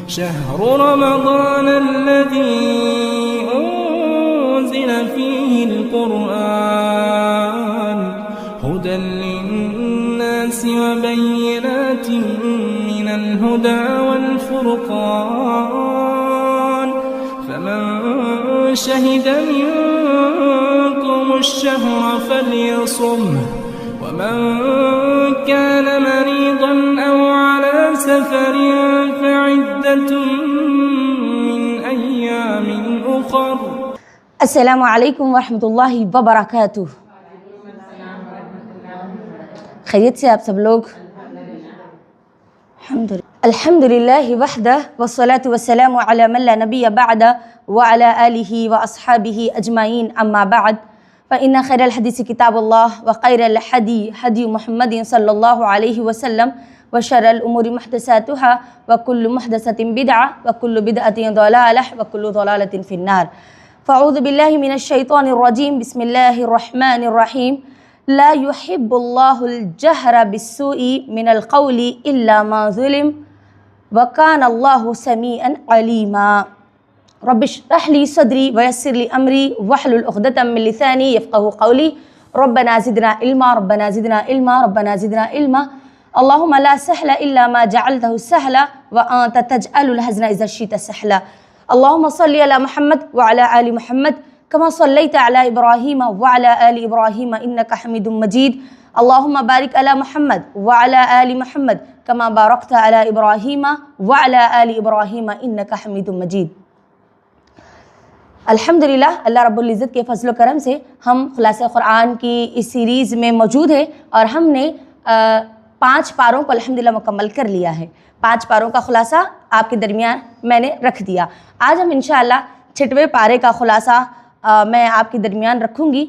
شهر رمضان الذي أنزل فيه القرآن هدى للناس وبينات من الهدى والفرقان فمن شهد منكم الشهر فليصمه ومن كان مريضا أو على سفر فعدة من أيام أخر. السلام علیکم ورحمۃ اللہ وبرکاتہ. خیریت سے آپ سب لوگ؟ الحمد للہ وحدہ والصلاة والسلام علی من لا نبی بعد وعلی آلہ واصحابہ اجمعین اما بعد فإن خیر الحدیث کتاب اللہ وخیر الحدی حدی محمد صلی اللہ علیہ وسلم وشر الامور محدثاتها وكل محدثة بدعة وكل بدعة ضلالة وكل ضلالة في النار. فاعوذ باللہ من الشیطان الرجیم. بسم اللہ الرحمن الرحیم. لا يحب الله الجهر بالسوء من القول الا ما ظلم وكان الله سميعا عليما. رب اشرح لي صدري ويسر لي امري واحلل عقدة من لساني يفقهوا قولي. ربنا زدنا علما ربنا زدنا علما ربنا زدنا علما. اللهم لا سهل الا ما جعلته سهلا وانت تجعل الحزن اذا شئت سهلا. اللهم صل على محمد وعلى آل محمد كما صليت على إبراهيم وعلى آل إبراهيم إنك حميد مجيد. اللهم بارك على محمد وعلى آل محمد كما باركت على إبراهيم وعلى آل إبراهيم إنك حميد مجيد. الحمدللہ اللہ رب العزت کے فضل و کرم سے ہم خلاصہ قرآن کی اس سیریز میں موجود ہیں اور ہم نے 5 پاروں کو الحمدللہ مکمل کر لیا ہے. 5 پاروں کا خلاصہ آپ کے درمیان میں نے رکھ دیا. آج ہم انشاءاللہ 6ویں پارے کا خلاصہ میں آپ کے درمیان رکھوں گی.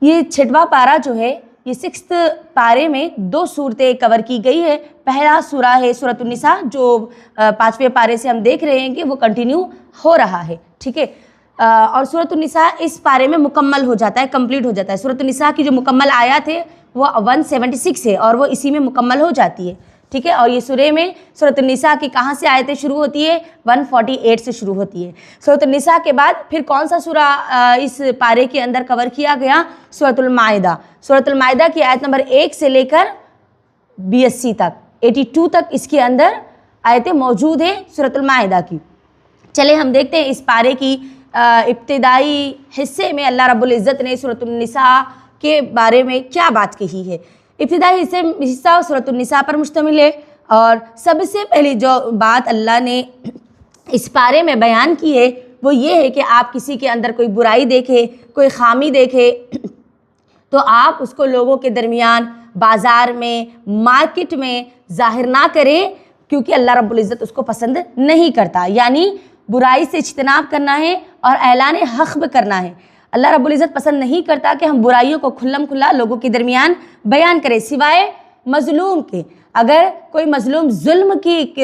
یہ 6واں پارہ جو ہے یہ 6th پارے میں 2 صورتیں کور کی گئی ہے. پہلا سورہ ہے سورۃ النساء جو 5ویں پارے سے ہم دیکھ رہے ہیں کہ وہ کنٹینیو ہو رہا ہے. ٹھیک ہے. اور سورۃ النساء اس پارے میں مکمل ہو جاتا ہے، کمپلیٹ ہو جاتا ہے. سورۃ النساء کی جو مکمل آیات ہے وہ 176 ہے اور وہ اسی میں مکمل ہو جاتی ہے. ٹھیک ہے. اور یہ سورہ میں سورۃ النساء کی کہاں سے آیتیں شروع ہوتی ہے؟ 148 سے شروع ہوتی ہے. سورۃ النساء کے بعد پھر کون سا سورہ اس پارے کے اندر کور کیا گیا؟ سورۃ المائدہ. سورۃ المائدہ کی آیت نمبر 1 سے لے کر 82 تک 82 تک اس کے اندر آیتیں موجود ہیں سورۃ المائدہ کی. چلے ہم دیکھتے ہیں اس پارے کی ابتدائی حصے میں اللہ رب العزت نے سورۃ النساء کے بارے میں کیا بات کہی ہے. ابتدائی حصہ سورۃ النساء پر مشتمل ہے اور سب سے پہلی جو بات اللہ نے اس پارے میں بیان کی ہے وہ یہ ہے کہ آپ کسی کے اندر کوئی برائی دیکھے، کوئی خامی دیکھے تو آپ اس کو لوگوں کے درمیان، بازار میں، مارکیٹ میں ظاہر نہ کریں کیونکہ اللہ رب العزت اس کو پسند نہیں کرتا. یعنی برائی سے اجتناب کرنا ہے اور اعلان حق کرنا ہے. اللہ رب العزت پسند نہیں کرتا کہ ہم برائیوں کو کھلم کھلا لوگوں کے درمیان بیان کریں سوائے مظلوم کے. اگر کوئی مظلوم ظلم کی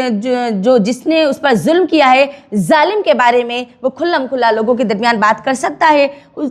جو جس نے اس پر ظلم کیا ہے، ظالم کے بارے میں وہ کھلم کھلا لوگوں کے درمیان بات کر سکتا ہے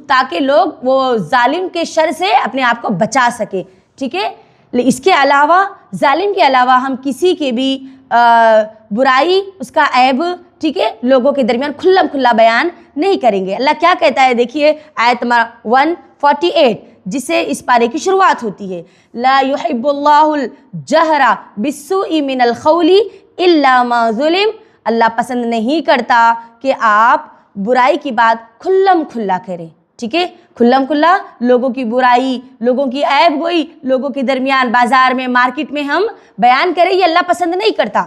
تاکہ لوگ وہ ظالم کے شر سے اپنے آپ کو بچا سکے. ٹھیک ہے. اس کے علاوہ ظالم کے علاوہ ہم کسی کے بھی برائی، اس کا عیب، ٹھیک ہے، لوگوں کے درمیان کھلم کھلا بیان نہیں کریں گے. اللہ کیا کہتا ہے دیکھیے آیت نمبر 148 جس سے اس پارے کی شروعات ہوتی ہے. لا يحب اللہ الجہر بالسوء من القول الا ما ظلم. اللہ پسند نہیں کرتا کہ آپ برائی کی بات کھلم کھلا کریں. ٹھیک ہے. کھلم کھلا لوگوں کی برائی، لوگوں کی عیب گوئی لوگوں کے درمیان، بازار میں، مارکیٹ میں ہم بیان کریں، یہ اللہ پسند نہیں کرتا.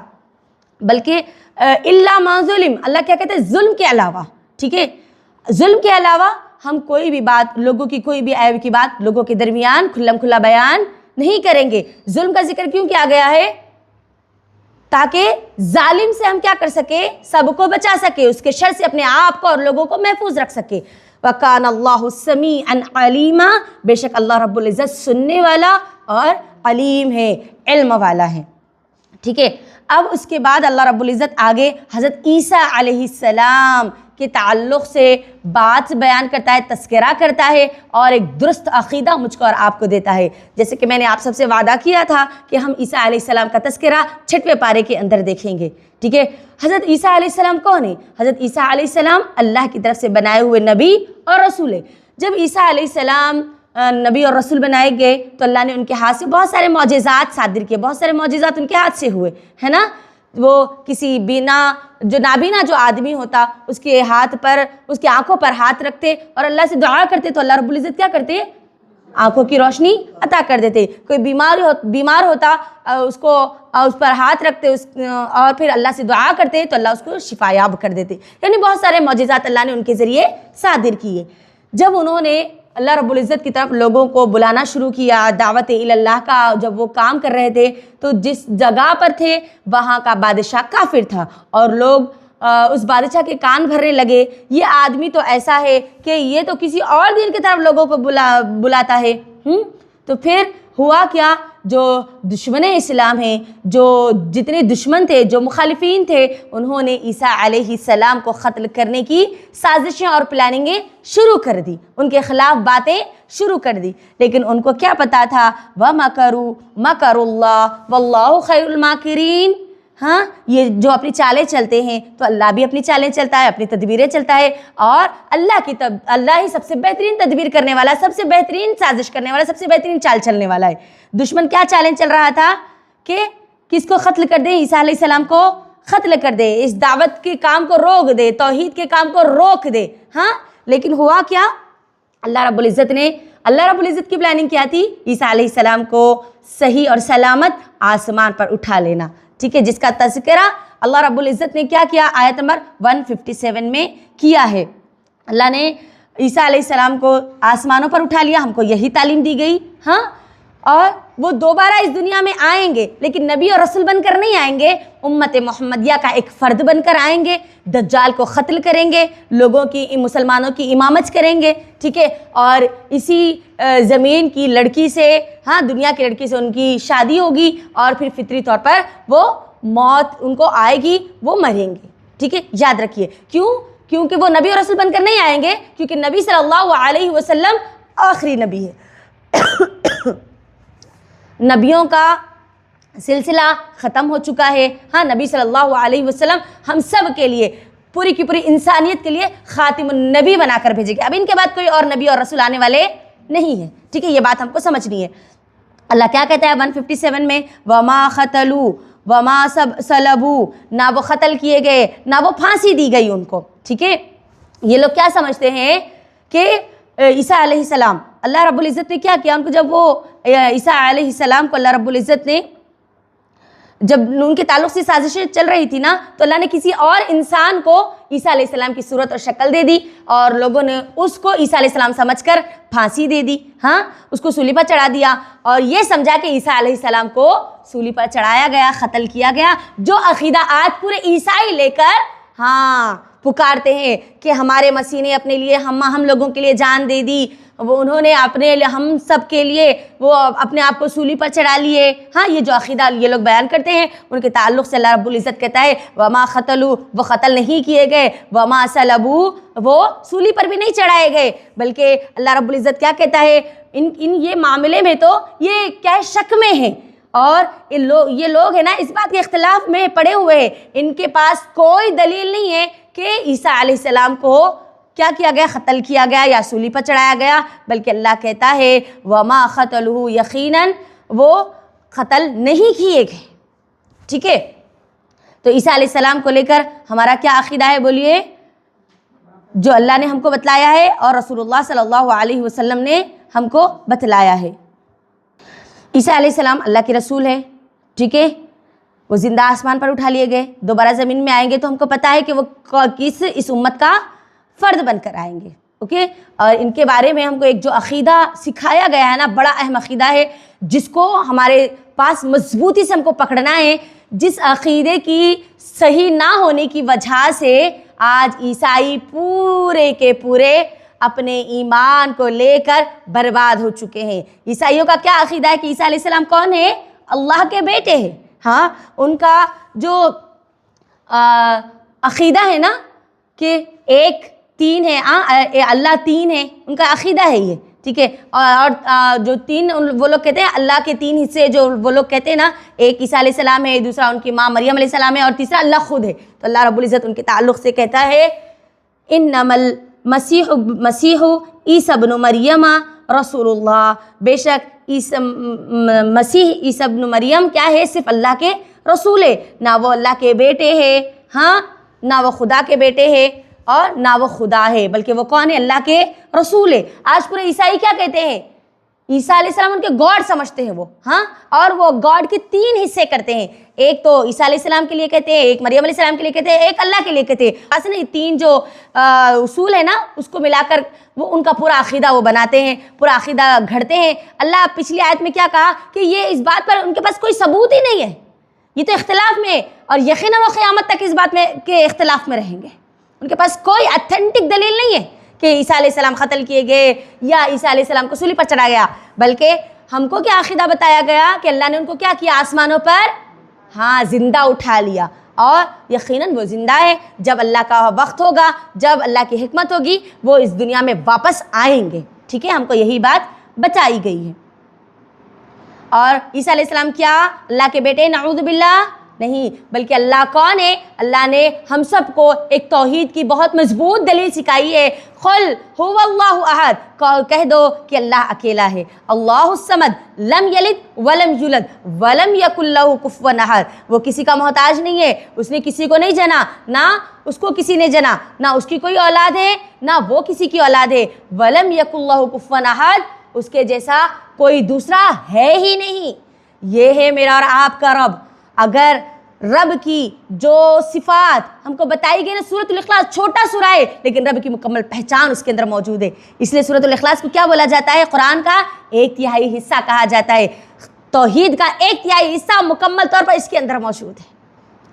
بلکہ الا ما ظلم، اللہ کیا کہتے ہیں؟ ظلم کے علاوہ. ٹھیک ہے. ظلم کے علاوہ ہم کوئی بھی بات، لوگوں کی کوئی بھی عیب کی بات لوگوں کے درمیان کھلم کھلا بیان نہیں کریں گے. ظلم کا ذکر کیوں کیا گیا ہے؟ تاکہ ظالم سے ہم کیا کر سکے؟ سب کو بچا سکے، اس کے شر سے اپنے آپ کو اور لوگوں کو محفوظ رکھ سکے. وَكَانَ اللَّهُ سَمِيعًا عَلِيمًا. بے شک اللہ رب العزت سننے والا اور علیم ہے، علم والا ہے. ٹھیک ہے. اب اس کے بعد اللہ رب العزت آگے حضرت عیسیٰ علیہ السلام کے تعلق سے بات بیان کرتا ہے، تذکرہ کرتا ہے اور ایک درست عقیدہ مجھ کو اور آپ کو دیتا ہے۔ جیسے کہ میں نے آپ سب سے وعدہ کیا تھا کہ ہم عیسیٰ علیہ السلام کا تذکرہ 6ویں پارے کے اندر دیکھیں گے، ٹھیک ہے۔ حضرت عیسیٰ علیہ السلام کون ہے؟ حضرت عیسیٰ علیہ السلام اللہ کی طرف سے بنائے ہوئے نبی اور رسول ہے۔ جب عیسیٰ علیہ السلام نبی اور رسول بنائے گئے تو اللہ نے ان کے ہاتھ سے بہت سارے معجزات صادر کیے، بہت سارے معجزات ان کے ہاتھ سے ہوئے، ہے نا۔ وہ کسی نابینا جو آدمی ہوتا اس کے ہاتھ پر، اس کی آنکھوں پر ہاتھ رکھتے اور اللہ سے دعا کرتے تو اللہ رب العزت کیا کرتے؟ آنکھوں کی روشنی عطا کر دیتے۔ کوئی بیمار ہوتا اس پر ہاتھ رکھتے اور پھر اللہ سے دعا کرتے تو اللہ اس کو شفا یاب کر دیتے۔ یعنی بہت سارے معجزات اللہ نے ان کے ذریعے صادر کیے۔ جب انہوں نے اللہ رب العزت کی طرف لوگوں کو بلانا شروع کیا، دعوت اللہ کا جب وہ کام کر رہے تھے تو جس جگہ پر تھے وہاں کا بادشاہ کافر تھا اور لوگ اس بادشاہ کے کان بھرنے لگے، یہ آدمی تو ایسا ہے کہ یہ تو کسی اور دین کی طرف لوگوں کو بلاتا ہے۔ تو پھر ہوا کیا، جو دشمن اسلام ہیں، جو جتنے دشمن تھے، جو مخالفین تھے، انہوں نے عیسیٰ علیہ السلام کو قتل کرنے کی سازشیں اور پلاننگیں شروع کر دی، ان کے خلاف باتیں شروع کر دی۔ لیکن ان کو کیا پتا تھا؟ وَمَكَرُوا مَكَرُ اللَّهُ وَاللَّهُ خَيْرُ الْمَاكِرِينَ۔ ہاں، یہ جو اپنی چالیں چلتے ہیں تو اللہ بھی اپنی چالیں چلتا ہے، اپنی تدبیریں چلتا ہے، اور اللہ ہی سب سے بہترین تدبیر کرنے والا، سب سے بہترین سازش کرنے والا، سب سے بہترین چال چلنے والا ہے۔ دشمن کیا چالیں چل رہا تھا کہ کس کو قتل کر دے؟ عیسیٰ علیہ السلام کو قتل کر دے، اس دعوت کے کام کو روک دے، توحید کے کام کو روک دے۔ ہاں، لیکن ہوا کیا؟ اللہ رب العزت کی پلاننگ کیا تھی؟ عیسیٰ علیہ السلام کو صحیح اور سلامت آسمان پر اٹھا لینا، ٹھیک ہے، جس کا تذکرہ اللہ رب العزت نے کیا کیا؟ آیت نمبر 157 میں کیا ہے۔ اللہ نے عیسیٰ علیہ السلام کو آسمانوں پر اٹھا لیا، ہم کو یہی تعلیم دی گئی، ہاں، اور وہ دوبارہ اس دنیا میں آئیں گے، لیکن نبی اور رسول بن کر نہیں آئیں گے، امت محمدیہ کا ایک فرد بن کر آئیں گے، دجال کو قتل کریں گے، لوگوں کی، مسلمانوں کی امامت کریں گے، ٹھیک ہے، اور اسی زمین کی لڑکی سے، ہاں، دنیا کی لڑکی سے ان کی شادی ہوگی اور پھر فطری طور پر وہ موت ان کو آئے گی، وہ مریں گے، ٹھیک ہے۔ یاد رکھیے، کیونکہ وہ نبی اور رسول بن کر نہیں آئیں گے، کیونکہ نبی صلی اللہ علیہ وسلم آخری نبی ہے۔ نبیوں کا سلسلہ ختم ہو چکا ہے، ہاں، نبی صلی اللہ علیہ وسلم ہم سب کے لیے، پوری کی پوری انسانیت کے لیے خاتم النبی بنا کر بھیجے گئے۔ اب ان کے بعد کوئی اور نبی اور رسول آنے والے نہیں ہیں، ٹھیک ہے، یہ بات ہم کو سمجھنی ہے۔ اللہ کیا کہتا ہے 157 میں؟ وَمَا خَتَلُوا وَمَا صَلَبُوا، نہ وہ قتل کیے گئے نہ وہ پھانسی دی گئی ان کو، ٹھیک ہے۔ یہ لوگ کیا سمجھتے ہیں کہ عیسیٰ علیہ السلام، اللہ رب العزت نے کیا کیا ان کو؟ جب وہ عیسیٰ علیہ السلام کو اللہ رب العزت نے، جب ان کے تعلق سے سازشیں چل رہی تھی نا، تو اللہ نے کسی اور انسان کو عیسیٰ علیہ السلام کی صورت اور شکل دے دی اور لوگوں نے اس کو عیسیٰ علیہ السلام سمجھ کر پھانسی دے دی، ہاں، اس کو سولی پر چڑھا دیا اور یہ سمجھا کہ عیسیٰ علیہ السلام کو سولی پر چڑھایا گیا، قتل کیا گیا، جو عقیدہ آج پورے عیسائی لے کر ہاں پکارتے ہیں کہ ہمارے مسیح نے اپنے لیے ہم لوگوں کے لیے جان دے دی، وہ انہوں نے اپنے ہم سب کے لیے وہ اپنے آپ کو سولی پر چڑھا لیے، ہاں، یہ جو عقیدہ یہ لوگ بیان کرتے ہیں ان کے تعلق سے اللہ رب العزت کہتا ہے وما قتلوا، وہ قتل نہیں کیے گئے، وما صلبوا، وہ سولی پر بھی نہیں چڑھائے گئے، بلکہ اللہ رب العزت کیا کہتا ہے ان یہ معاملے میں تو یہ کیا شک میں ہیں، اور یہ لوگ ہیں نا اس بات کے اختلاف میں پڑے ہوئے ہیں، ان کے پاس کوئی دلیل نہیں ہے کہ عیسیٰ علیہ السلام کو کیا کیا گیا؟ قتل کیا گیا یا سولی پر چڑھایا گیا، بلکہ اللہ کہتا ہے وما قتلوه، یقیناً وہ قتل نہیں کیے گئے، ٹھیک ہے۔ تو عیسیٰ علیہ السلام کو لے کر ہمارا کیا عقیدہ ہے؟ بولیے، جو اللہ نے ہم کو بتلایا ہے اور رسول اللہ صلی اللہ علیہ وسلم نے ہم کو بتلایا ہے۔ عیسیٰ علیہ السلام اللہ کے رسول ہے، ٹھیک ہے، وہ زندہ آسمان پر اٹھا لیے گئے، دوبارہ زمین میں آئیں گے تو ہم کو پتہ ہے کہ وہ اس امت کا فرد بن کر آئیں گے، اوکے۔ اور ان کے بارے میں ہم کو ایک جو عقیدہ سکھایا گیا ہے نا، بڑا اہم عقیدہ ہے جس کو ہمارے پاس مضبوطی سے ہم کو پکڑنا ہے، جس عقیدے کی صحیح نہ ہونے کی وجہ سے آج عیسائی پورے کے پورے اپنے ایمان کو لے کر برباد ہو چکے ہیں۔ عیسائیوں کا کیا عقیدہ ہے کہ عیسیٰ علیہ السلام کون ہے؟ اللہ کے بیٹے ہیں، ہاں، ان کا جو عقیدہ ہے نا، کہ ایک تین ہے، اللہ تین ہے، ان کا عقیدہ ہے یہ، ٹھیک ہے. اور جو تین وہ لوگ کہتے ہیں اللہ کے تین حصے، جو وہ لوگ کہتے ہیں نا، ایک عیسیٰ علیہ السلام ہے، دوسرا ان کی ماں مریم علیہ السلام ہے، اور تیسرا اللہ خود ہے. تو اللہ رب العزت ان کے تعلق سے کہتا ہے انما المسیح عیسی ابن مریم رسول اللہ، بے شک مسیح عیسی ابن مریم کیا ہے؟ صرف اللہ کے رسول ہے. نہ وہ اللہ کے بیٹے ہیں، ہاں، نہ وہ خدا کے بیٹے ہیں، اور نہ وہ خدا ہے، بلکہ وہ کون ہے؟ اللہ کے رسول ہے. آج پورے عیسائی کیا کہتے ہیں؟ عیسیٰ علیہ السلام ان کے گاڈ سمجھتے ہیں وہ، ہاں، اور وہ گاڈ کے تین حصے کرتے ہیں. ایک تو عیسیٰ علیہ السلام کے لیے کہتے ہیں، ایک مریم علیہ السلام کے لیے کہتے ہیں، ایک اللہ کے لیے کہتے ہیں. ایسے نہیں، تین جو اصول ہے نا، اس کو ملا کر وہ ان کا پورا عقیدہ وہ بناتے ہیں، پورا عقیدہ گھڑتے ہیں. اللہ پچھلی آیت میں کیا کہا کہ یہ اس بات پر ان کے پاس کوئی ثبوت ہی نہیں ہے، یہ تو اختلاف میں ہے، اور یقیناً وہ قیامت تک اس بات میں کے اختلاف میں رہیں گے. ان کے پاس کوئی اتھینٹک دلیل نہیں ہے کہ عیسیٰ علیہ السلام قتل کیے گئے یا عیسیٰ علیہ السلام کو صلیب پر چڑھایا گیا، بلکہ ہم کو کیا عقیدہ بتایا گیا کہ اللہ نے ان کو کیا کیا؟ آسمانوں پر ہاں زندہ اٹھا لیا، اور یقیناً وہ زندہ ہے. جب اللہ کا وقت ہوگا، جب اللہ کی حکمت ہوگی، وہ اس دنیا میں واپس آئیں گے. ٹھیک ہے، ہم کو یہی بات بتائی گئی ہے. اور عیسیٰ علیہ السلام کیا اللہ کے بیٹے؟ نعوذ باللہ نہیں، بلکہ اللہ کون ہے؟ اللہ نے ہم سب کو ایک توحید کی بہت مضبوط دلیل سکھائی ہے. قل هو اللہ احد، کہہ دو کہ اللہ اکیلا ہے. اللہ الصمد، لم یلد ولم یولد ولم یکن لہ کفوا احد، وہ کسی کا محتاج نہیں ہے، اس نے کسی کو نہیں جنا، نہ اس کو کسی نے جنا، نہ اس کی کوئی اولاد ہے، نہ وہ کسی کی اولاد ہے. ولم یکن لہ کفوا احد، اس کے جیسا کوئی دوسرا ہے ہی نہیں. یہ ہے میرا اور آپ کا رب. اگر رب کی جو صفات ہم کو بتائی گئی نا، سورۃ الاخلاص چھوٹا سورہ ہے، لیکن رب کی مکمل پہچان اس کے اندر موجود ہے. اس لیے سورۃ الاخلاص کو کیا بولا جاتا ہے؟ قرآن کا 1/3 حصہ کہا جاتا ہے. توحید کا 1/3 حصہ مکمل طور پر اس کے اندر موجود ہے.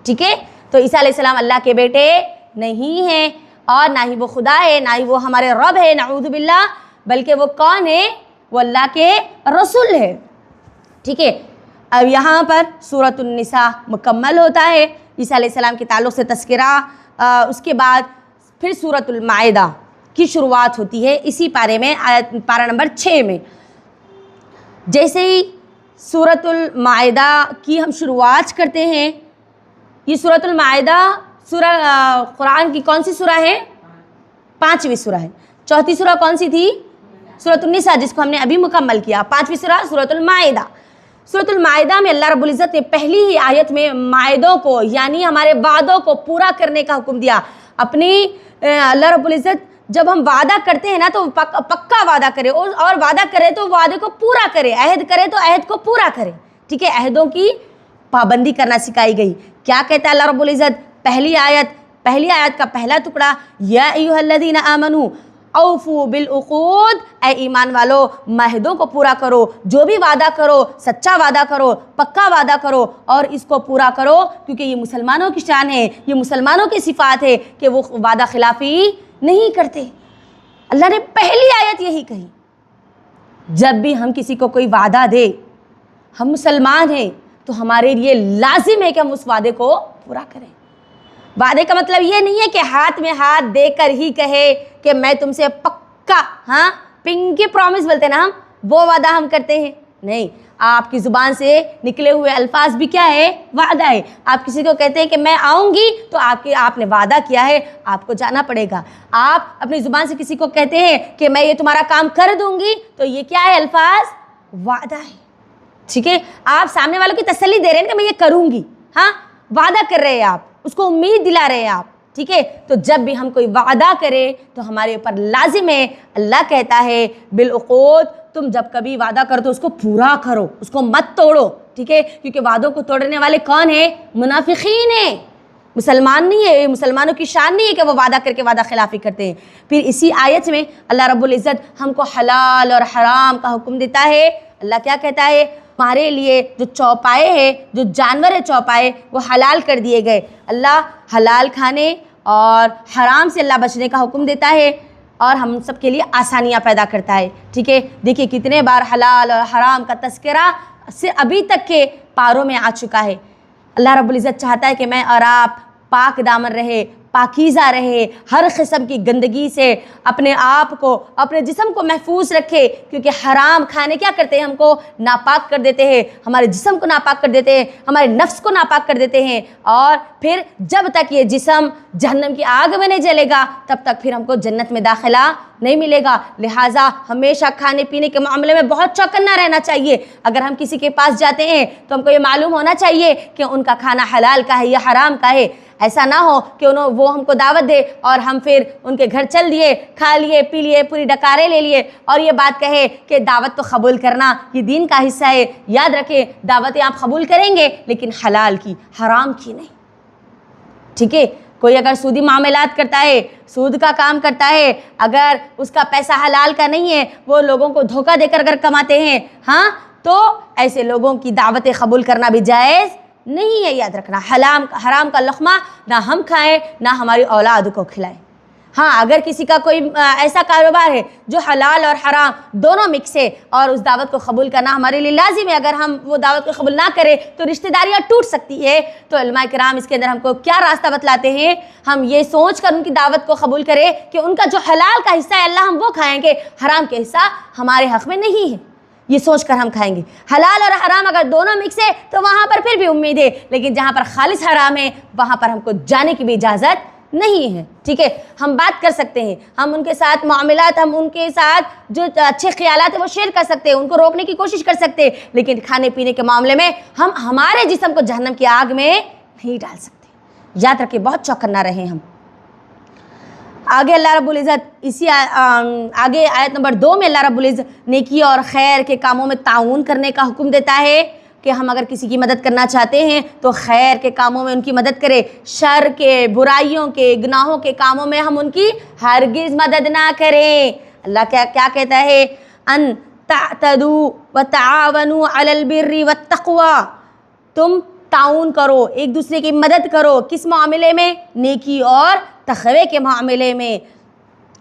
ٹھیک ہے، تو عیسیٰ علیہ السلام اللہ کے بیٹے نہیں ہیں، اور نہ ہی وہ خدا ہے، نہ ہی وہ ہمارے رب ہے، نعوذ باللہ، بلکہ وہ کون ہے؟ وہ اللہ کے رسول ہے. ٹھیک ہے، اب یہاں پر سورۃ النساء مکمل ہوتا ہے عیسیٰ علیہ السلام کے تعلق سے تذکرہ. اس کے بعد پھر سورۃ المائدہ کی شروعات ہوتی ہے اسی پارے میں، پارہ نمبر 6 میں. جیسے ہی سورۃ المائدہ کی ہم شروعات کرتے ہیں، یہ سورۃ المائدہ سورہ قرآن کی کون سی سورہ ہے؟ 5ویں سورہ ہے. چوتھی سورہ کون سی تھی؟ سورۃ النساء، جس کو ہم نے ابھی مکمل کیا. 5ویں سورہ سورۃ المائدہ. سورۃ المائدہ میں اللہ رب العزت نے پہلی ہی آیت میں معاہدوں کو، یعنی ہمارے وعدوں کو پورا کرنے کا حکم دیا. اپنی اللہ رب العزت جب ہم وعدہ کرتے ہیں نا، تو پکا وعدہ کرے، اور وعدہ کرے تو وعدے کو پورا کرے، عہد کرے تو عہد کو پورا کرے. ٹھیک ہے، عہدوں کی پابندی کرنا سکھائی گئی. کیا کہتا ہے اللہ رب العزت؟ پہلی آیت کا پہلا ٹکڑا، یا ایھا الذین آمنوا اوفوا بالعقود، اے ایمان والو معاہدوں کو پورا کرو، جو بھی وعدہ کرو سچا وعدہ کرو، پکا وعدہ کرو، اور اس کو پورا کرو، کیونکہ یہ مسلمانوں کی شان ہے، یہ مسلمانوں کی صفات ہے کہ وہ وعدہ خلافی نہیں کرتے. اللہ نے پہلی آیت یہی کہی. جب بھی ہم کسی کو کوئی وعدہ دے، ہم مسلمان ہیں تو ہمارے لیے لازم ہے کہ ہم اس وعدے کو پورا کریں. وعدے کا مطلب یہ نہیں ہے کہ ہاتھ میں ہاتھ دے کر ہی کہے کہ میں تم سے پکا، ہاں پنکی پرومس بولتے نا ہم، وہ وعدہ ہم کرتے ہیں. نہیں، آپ کی زبان سے نکلے ہوئے الفاظ بھی کیا ہے؟ وعدہ ہے. آپ کسی کو کہتے ہیں کہ میں آؤں گی، تو آپ نے وعدہ کیا ہے، آپ کو جانا پڑے گا. آپ اپنی زبان سے کسی کو کہتے ہیں کہ میں یہ تمہارا کام کر دوں گی، تو یہ کیا ہے؟ الفاظ وعدہ ہے. ٹھیک ہے، آپ سامنے والوں کی تسلی دے رہے ہیں کہ میں یہ کروں گی، ہاں وعدہ کر رہے ہیں، آپ اس کو امید دلا رہے ہیں آپ. ٹھیک ہے، تو جب بھی ہم کوئی وعدہ کرے تو ہمارے اوپر لازم ہے، اللہ کہتا ہے بالعقود، تم جب کبھی وعدہ کرو تو اس کو پورا کرو، اس کو مت توڑو. ٹھیک ہے، کیونکہ وعدوں کو توڑنے والے کون ہیں؟ منافقین ہیں، مسلمان نہیں ہے. مسلمانوں کی شان نہیں ہے کہ وہ وعدہ کر کے وعدہ خلافی کرتے ہیں. پھر اسی آیت میں اللہ رب العزت ہم کو حلال اور حرام کا حکم دیتا ہے. اللہ کیا کہتا ہے؟ ہمارے لیے جو چوپائے ہیں، جو جانور ہے چوپائے، وہ حلال کر دیے گئے. اللہ حلال کھانے اور حرام سے اللہ بچنے کا حکم دیتا ہے، اور ہم سب کے لیے آسانیاں پیدا کرتا ہے. ٹھیک ہے، دیکھیے کتنے بار حلال اور حرام کا تذکرہ سے ابھی تک کے پاروں میں آ چکا ہے. اللہ رب العزت چاہتا ہے کہ میں اور آپ پاک دامن رہے، پاکیزہ رہے، ہر قسم کی گندگی سے اپنے آپ کو، اپنے جسم کو محفوظ رکھے، کیونکہ حرام کھانے کیا کرتے ہیں؟ ہم کو ناپاک کر دیتے ہیں، ہمارے جسم کو ناپاک کر دیتے ہیں، ہمارے نفس کو ناپاک کر دیتے ہیں، اور پھر جب تک یہ جسم جہنم کی آگ میں نہیں جلے گا تب تک پھر ہم کو جنت میں داخلہ نہیں ملے گا۔ لہٰذا ہمیشہ کھانے پینے کے معاملے میں بہت چوکنا رہنا چاہیے۔ اگر ہم کسی کے پاس جاتے ہیں تو ہم کو یہ معلوم ہونا چاہیے کہ ان کا کھانا حلال کا ہے یا حرام کا ہے۔ ایسا نہ ہو کہ وہ ہم کو دعوت دے اور ہم پھر ان کے گھر چل دیے، کھا لیے، پی لیے، پوری ڈکارے لے لیے، اور یہ بات کہے کہ دعوت تو قبول کرنا یہ دین کا حصہ ہے۔ یاد رکھیں، دعوتیں آپ قبول کریں گے لیکن حلال کی، حرام کی نہیں، ٹھیک ہے؟ کوئی اگر سودی معاملات کرتا ہے، سود کا کام کرتا ہے، اگر اس کا پیسہ حلال کا نہیں ہے، وہ لوگوں کو دھوکہ دے کر اگر کماتے ہیں، ہاں، تو ایسے لوگوں کی دعوتیں قبول کرنا بھی جائز نہیں ہے۔ یاد رکھنا، حرام کا لقمہ نہ ہم کھائیں نہ ہماری اولاد کو کھلائیں۔ ہاں، اگر کسی کا کوئی ایسا کاروبار ہے جو حلال اور حرام دونوں مکس ہے اور اس دعوت کو قبول کرنا ہمارے لیے لازم ہے، اگر ہم وہ دعوت کو قبول نہ کریں تو رشتہ داریاں ٹوٹ سکتی ہے، تو علماء کرام اس کے اندر ہم کو کیا راستہ بتلاتے ہیں؟ ہم یہ سوچ کر ان کی دعوت کو قبول کریں کہ ان کا جو حلال کا حصہ ہے اللہ ہم وہ کھائیں گے، حرام کے حصہ ہمارے حق میں نہیں ہے، یہ سوچ کر ہم کھائیں گے۔ حلال اور حرام اگر دونوں مکس ہے تو وہاں پر پھر بھی امید ہے، لیکن جہاں پر خالص حرام ہے وہاں پر ہم کو جانے کی بھی اجازت نہیں ہے، ٹھیک ہے؟ ہم بات کر سکتے ہیں، ہم ان کے ساتھ معاملات، ہم ان کے ساتھ جو اچھے خیالات ہیں وہ شیئر کر سکتے ہیں، ان کو روکنے کی کوشش کر سکتے ہیں، لیکن کھانے پینے کے معاملے میں ہم ہمارے جسم کو جہنم کی آگ میں نہیں ڈال سکتے۔ یاد رکھیں، بہت چوکنا رہیں ہم۔ آگے اللہ رب العزت اسی آگے آیت نمبر 2 میں اللہ رب العزت نیکی اور خیر کے کاموں میں تعاون کرنے کا حکم دیتا ہے کہ ہم اگر کسی کی مدد کرنا چاہتے ہیں تو خیر کے کاموں میں ان کی مدد کرے، شر کے، برائیوں کے، گناہوں کے کاموں میں ہم ان کی ہرگز مدد نہ کریں۔ اللہ کیا کہتا ہے؟ ان تعتدوا وتعاونوا علی البر والتقوی، تم تعاون کرو، ایک دوسرے کی مدد کرو، کس معاملے میں؟ نیکی اور تقوی کے معاملے میں۔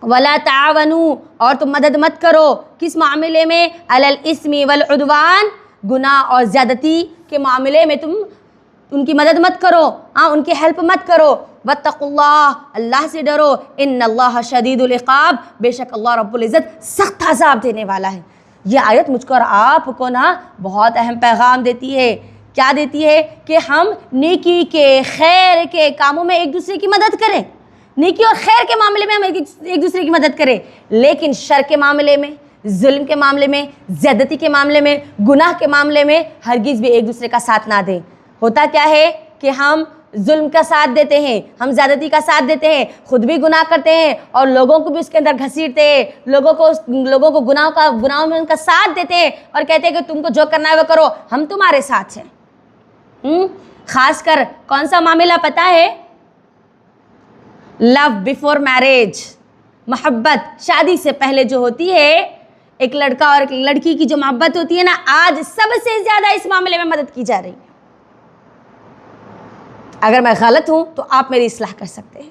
ولا تعاونوا، اور تم مدد مت کرو، کس معاملے میں؟ علی الاثم والعدوان، گناہ اور زیادتی کے معاملے میں تم ان کی مدد مت کرو، ان کی ہیلپ مت کرو۔ واتقوا اللہ، اللہ سے ڈرو، ان اللہ شدید العقاب، بے شک اللہ رب العزت سخت عذاب دینے والا ہے۔ یہ آیت مجھ کو اور آپ کو بہت اہم پیغام دیتی ہے۔ کیا دیتی ہے؟ کہ ہم نیکی کے، خیر کے کاموں میں ایک دوسرے کی مدد کریں، نیکی اور خیر کے معاملے میں ہم ایک دوسرے کی مدد کریں، لیکن شر کے معاملے میں، ظلم کے معاملے میں، زیادتی کے معاملے میں، گناہ کے معاملے میں ہرگز بھی ایک دوسرے کا ساتھ نہ دیں۔ ہوتا کیا ہے کہ ہم ظلم کا ساتھ دیتے ہیں، ہم زیادتی کا ساتھ دیتے ہیں، خود بھی گناہ کرتے ہیں اور لوگوں کو بھی اس کے اندر گھسیٹتے ہیں، لوگوں کو گناہوں میں ان کا ساتھ دیتے ہیں اور کہتے ہیں کہ تم کو جو کرنا ہے وہ کرو، ہم تمہارے ساتھ ہیں۔ خاص کر کون سا معاملہ پتہ ہے؟ لو بیفور میرج، محبت شادی سے پہلے جو ہوتی ہے، ایک لڑکا اور ایک لڑکی کی جو محبت ہوتی ہے نا، آج سب سے زیادہ اس معاملے میں مدد کی جا رہی ہے۔ اگر میں غلط ہوں تو آپ میری اصلاح کر سکتے ہیں۔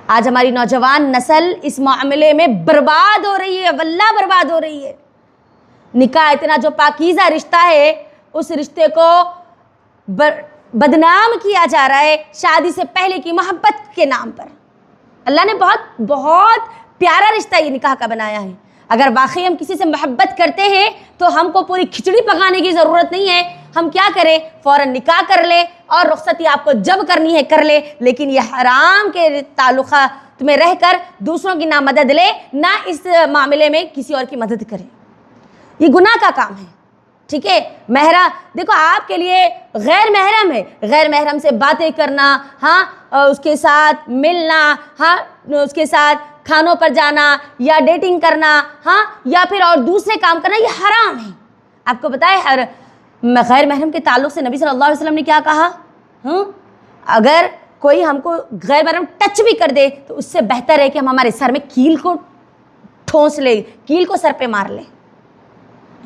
آج ہماری نوجوان نسل اس معاملے میں برباد ہو رہی ہے، واللہ برباد ہو رہی ہے۔ نکاح اتنا جو پاکیزہ رشتہ ہے، اس رشتے کو بدنام کیا جا رہا ہے شادی سے پہلے کی محبت کے نام پر۔ اللہ نے بہت بہت پیارا رشتہ یہ نکاح کا بنایا ہے۔ اگر واقعی ہم کسی سے محبت کرتے ہیں تو ہم کو پوری کھچڑی پکانے کی ضرورت نہیں ہے۔ ہم کیا کریں؟ فوراً نکاح کر لے اور رخصتی آپ کو جب کرنی ہے کر لے، لیکن یہ حرام کے تعلقات میں رہ کر دوسروں کی نہ مدد لے، نہ اس معاملے میں کسی اور کی مدد کرے۔ یہ گناہ کا کام ہے، ٹھیک ہے؟ دیکھو آپ کے لیے غیر محرم ہے، غیر محرم سے باتیں کرنا، اس کے ساتھ ملنا، اس کے ساتھ کھانوں پر جانا یا ڈیٹنگ کرنا، یا پھر اور دوسرے کام کرنا، یہ حرام ہے۔ آپ کو پتہ ہے غیر محرم کے تعلق سے نبی صلی اللہ علیہ وسلم نے کیا کہا؟ اگر کوئی ہم کو غیر محرم ٹچ بھی کر دے تو اس سے بہتر ہے کہ ہم ہمارے سر میں کیل کو ٹھونس لیں، کیل کو سر پہ مار لیں۔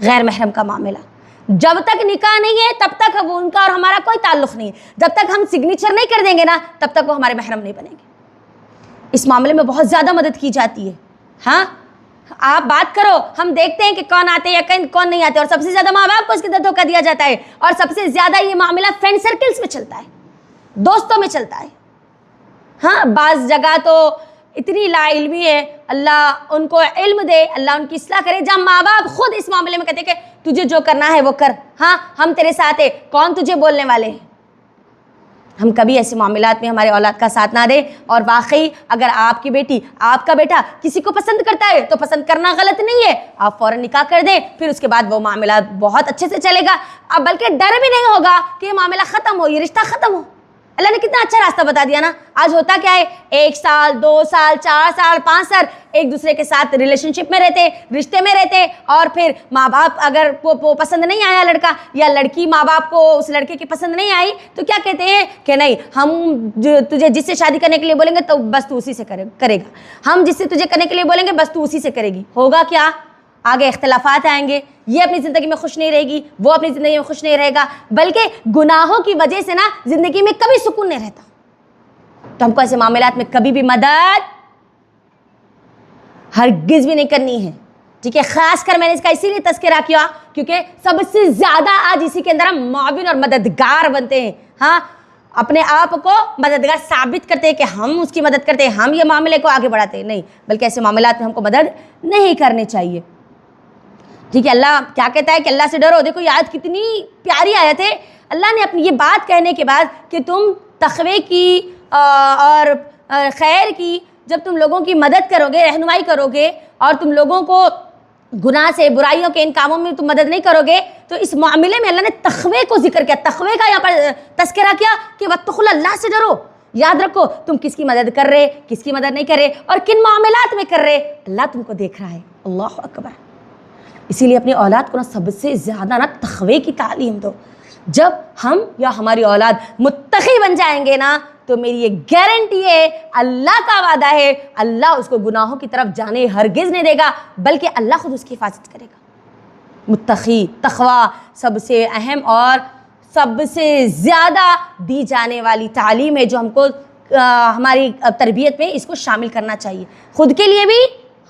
غیر محرم کا معاملہ جب تک نکاح نہیں ہے تب تک ان کا اور ہمارا کوئی تعلق نہیں ہے۔ جب تک ہم سگنیچر نہیں کر دیں گے نا تب تک وہ ہمارے محرم نہیں بنیں گے۔ اس معاملے میں بہت زیادہ مدد کی جاتی ہے۔ آپ بات کرو، ہم دیکھتے ہیں کہ کون آتے ہیں یا کون نہیں آتے، اور سب سے زیادہ ماں باپ کو اس کے اندر دھوکہ دیا جاتا ہے، اور سب سے زیادہ یہ معاملہ فرینڈ سرکلز میں چلتا ہے۔ دوستوں میں چلتا ہے. ہاں بعض جگہ تو اتنی لا علمی ہے, اللہ ان کو علم دے, اللہ ان کی اصلاح کرے, جہاں ماں باپ خود اس معاملے میں کہتے ہیں کہ تجھے جو کرنا ہے وہ کر, ہاں ہم تیرے ساتھ ہیں, کون تجھے بولنے والے ہیں. ہم کبھی ایسے معاملات میں ہمارے اولاد کا ساتھ نہ دیں. اور واقعی اگر آپ کی بیٹی, آپ کا بیٹا کسی کو پسند کرتا ہے تو پسند کرنا غلط نہیں ہے, آپ فوراً نکاح کر دیں, پھر اس کے بعد وہ معاملات بہت اچھے سے چلے گا. اب بلکہ ڈر بھی نہیں ہوگا کہ یہ معاملہ ختم ہو, یہ رشتہ ختم ہو. اللہ نے کتنا اچھا راستہ بتا دیا نا. آج ہوتا کیا ہے, 1 سال 2 سال 4 سال 5 سال ایک دوسرے کے ساتھ ریلیشن شپ میں رہتے, رشتے میں رہتے, اور پھر ماں باپ اگر وہ پسند نہیں آیا لڑکا, یا لڑکی ماں باپ کو اس لڑکے کی پسند نہیں آئی, تو کیا کہتے ہیں کہ نہیں ہم تجھے جس سے شادی کرنے کے لیے بولیں گے تو بس تو اسی سے کرے گا, ہم جس سے تجھے کرنے کے لیے بولیں گے بس تو اسی سے کرے گی. ہوگا کیا, آگے اختلافات آئیں گے, یہ اپنی زندگی میں خوش نہیں رہے گی, وہ اپنی زندگی میں خوش نہیں رہے گا, بلکہ گناہوں کی وجہ سے نا زندگی میں کبھی سکون نہیں رہتا. تو ہم کو ایسے معاملات میں کبھی بھی مدد ہرگز بھی نہیں کرنی ہے, ٹھیک ہے. خاص کر میں نے اس کا اسی لیے تذکرہ کیا کیونکہ سب سے زیادہ آج اسی کے اندر ہم معاون اور مددگار بنتے ہیں. ہاں اپنے آپ کو مددگار ثابت کرتے ہیں کہ ہم اس کی مدد کرتے ہیں, ہم یہ معاملے کو آگے بڑھاتے ہیں. نہیں, بلکہ ایسے معاملات میں ہم کو مدد نہیں کرنی چاہیے. ٹھیک ہے. اللہ کیا کہتا ہے کہ اللہ سے ڈرو. دیکھو یہ آیت کتنی پیاری آیت ہے. اللہ نے اپنی یہ بات کہنے کے بعد کہ تم تقوی کی اور خیر کی, جب تم لوگوں کی مدد کرو گے, رہنمائی کرو گے, اور تم لوگوں کو گناہ سے, برائیوں کے ان کاموں میں تم مدد نہیں کرو گے, تو اس معاملے میں اللہ نے تقوی کو ذکر کیا. تقوی کا یہاں پر تذکرہ کیا کہ واتقوا اللہ سے ڈرو. یاد رکھو تم کس کی مدد کر رہے, کس کی مدد نہیں کر رہے, اور کن معاملات میں کر رہے. اللہ تم کو دیکھ رہا ہے. اللہ اکبر. اسی لیے اپنی اولاد کو نا سب سے زیادہ نا تقوی کی تعلیم دو. جب ہم یا ہماری اولاد متقی بن جائیں گے نا, تو میری یہ گارنٹی ہے, اللہ کا وعدہ ہے, اللہ اس کو گناہوں کی طرف جانے ہرگز نہیں دے گا, بلکہ اللہ خود اس کی حفاظت کرے گا. متقی, تقوی سب سے اہم اور سب سے زیادہ دی جانے والی تعلیم ہے, جو ہم کو ہماری تربیت میں اس کو شامل کرنا چاہیے, خود کے لیے بھی,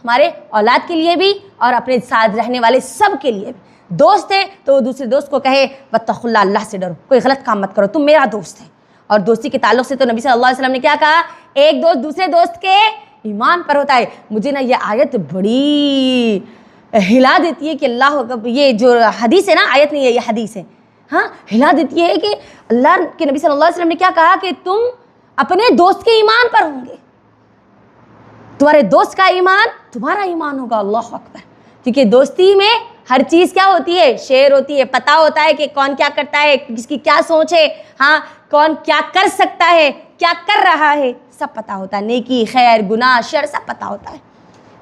ہمارے اولاد کے لیے بھی, اور اپنے ساتھ رہنے والے سب کے لیے بھی. دوست ہے تو وہ دوسرے دوست کو کہے واتقوا اللہ, اللہ سے ڈرو, کوئی غلط کام مت کرو, تم میرا دوست ہے. اور دوستی کے تعلق سے تو نبی صلی اللہ علیہ وسلم نے کیا کہا, ایک دوست دوسرے دوست کے ایمان پر ہوتا ہے. مجھے نا یہ آیت بڑی ہلا دیتی ہے کہ اللہ, یہ جو حدیث ہے نا, آیت نہیں ہے یہ حدیث ہے, ہاں ہلا دیتی ہے کہ اللہ کے نبی صلی اللہ علیہ وسلم نے کیا کہا کہ تم اپنے دوست کے ایمان پر ہوں گے, تمہارے دوست کا ایمان تمہارا ایمان ہوگا. اللہ اکبر. کیونکہ دوستی میں ہر چیز کیا ہوتی ہے, شیئر ہوتی ہے, پتہ ہوتا ہے کہ کون کیا کرتا ہے, کس کی کیا سوچ ہے, ہاں کون کیا کر سکتا ہے, کیا کر رہا ہے, سب پتہ ہوتا ہے. نیکی, خیر, گناہ, شر, سب پتہ ہوتا ہے.